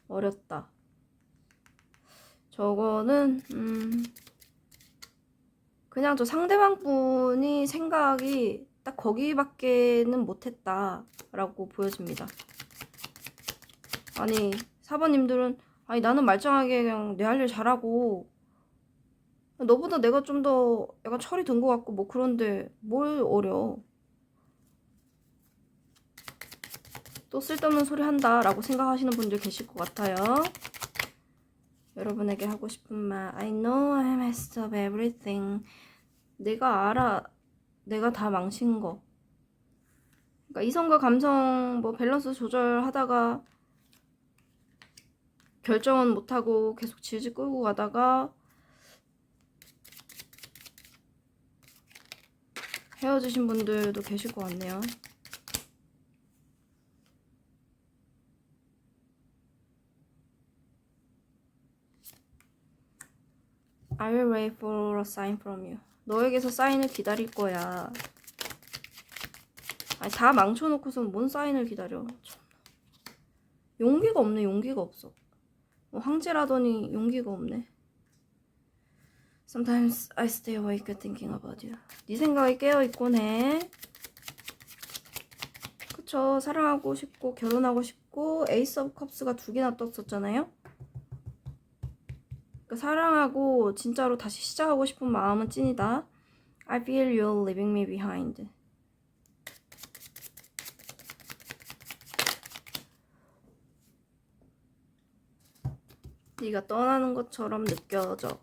어렸다. 저거는 그냥 저 상대방분이 생각이 딱 거기밖에는 못했다 라고 보여집니다. 아니 4번님들은 아니 나는 말짱하게 그냥 내 할 일 잘하고 너보다 내가 좀 더 약간 철이 든 것 같고 뭐 그런데 뭘 어려. 또 쓸데없는 소리 한다 라고 생각하시는 분들 계실 것 같아요. 여러분에게 하고 싶은 말. I know I messed up everything. 내가 알아. 내가 다 망친 거. 그러니까 이성과 감성 뭐 밸런스 조절하다가 결정은 못하고 계속 질질 끌고 가다가 헤어지신 분들도 계실 것 같네요. I will wait for a sign from you. 너에게서 사인을 기다릴 거야. 아니 다 망쳐놓고서 뭔 사인을 기다려. 용기가 없네. 용기가 없어. 황제라더니 용기가 없네. Sometimes I stay awake thinking about you. 네 생각에 깨어있곤 해. 그쵸. 사랑하고 싶고 결혼하고 싶고 에이스 오브 컵스가 2개나 떴었잖아요. 그러니까 사랑하고 진짜로 다시 시작하고 싶은 마음은 찐이다. I feel you're leaving me behind. 네가 떠나는 것처럼 느껴져.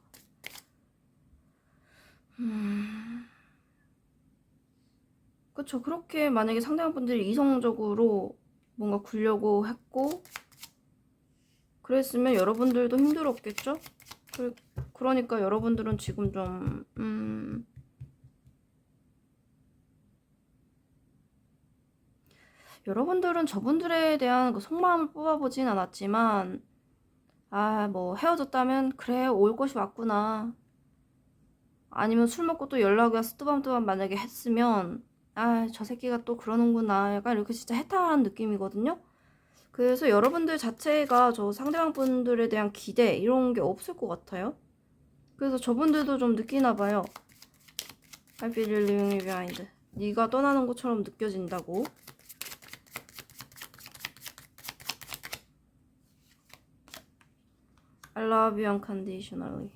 그쵸. 그렇게 만약에 상대방분들이 이성적으로 뭔가 굴려고 했고 그랬으면 여러분들도 힘들었겠죠? 그러니까 여러분들은 지금 좀 여러분들은 저분들에 대한 그 속마음을 뽑아보진 않았지만 뭐 헤어졌다면 그래 올 것이 왔구나, 아니면 술 먹고 또 연락이 와서 뜨밤뜨밤 만약에 했으면 저 새끼가 또 그러는구나, 약간 이렇게 진짜 해탈하는 느낌이거든요. 그래서 여러분들 자체가 저 상대방 분들에 대한 기대 이런 게 없을 것 같아요. 그래서 저분들도 좀 느끼나 봐요. I feel you leaving me behind. 네가 떠나는 것처럼 느껴진다고. I love you unconditionally.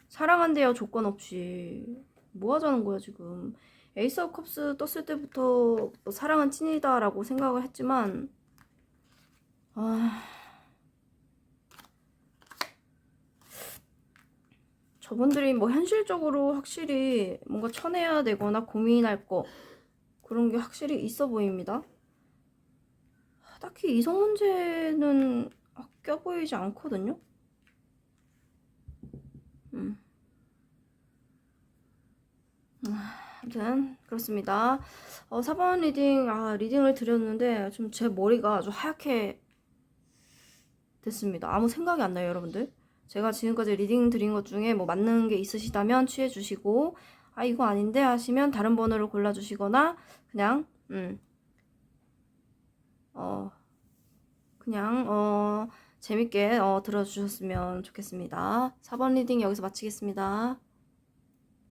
사랑한대요, 조건 없이. 뭐 하자는 거야 지금. 에이스 오브 컵스 떴을 때부터 뭐 사랑은 찐이다 라고 생각을 했지만 저분들이 뭐 현실적으로 확실히 뭔가 쳐내야 되거나 고민할 거 그런 게 확실히 있어 보입니다. 딱히 이성 문제는 껴보이지 않거든요. 아무튼 그렇습니다. 4번 리딩, 리딩을 드렸는데 좀 제 머리가 아주 하얗게 됐습니다. 아무 생각이 안 나요, 여러분들. 제가 지금까지 리딩 드린 것 중에 뭐 맞는 게 있으시다면 취해 주시고, 이거 아닌데 하시면 다른 번호를 골라 주시거나 그냥 재밌게 들어주셨으면 좋겠습니다. 4번 리딩 여기서 마치겠습니다.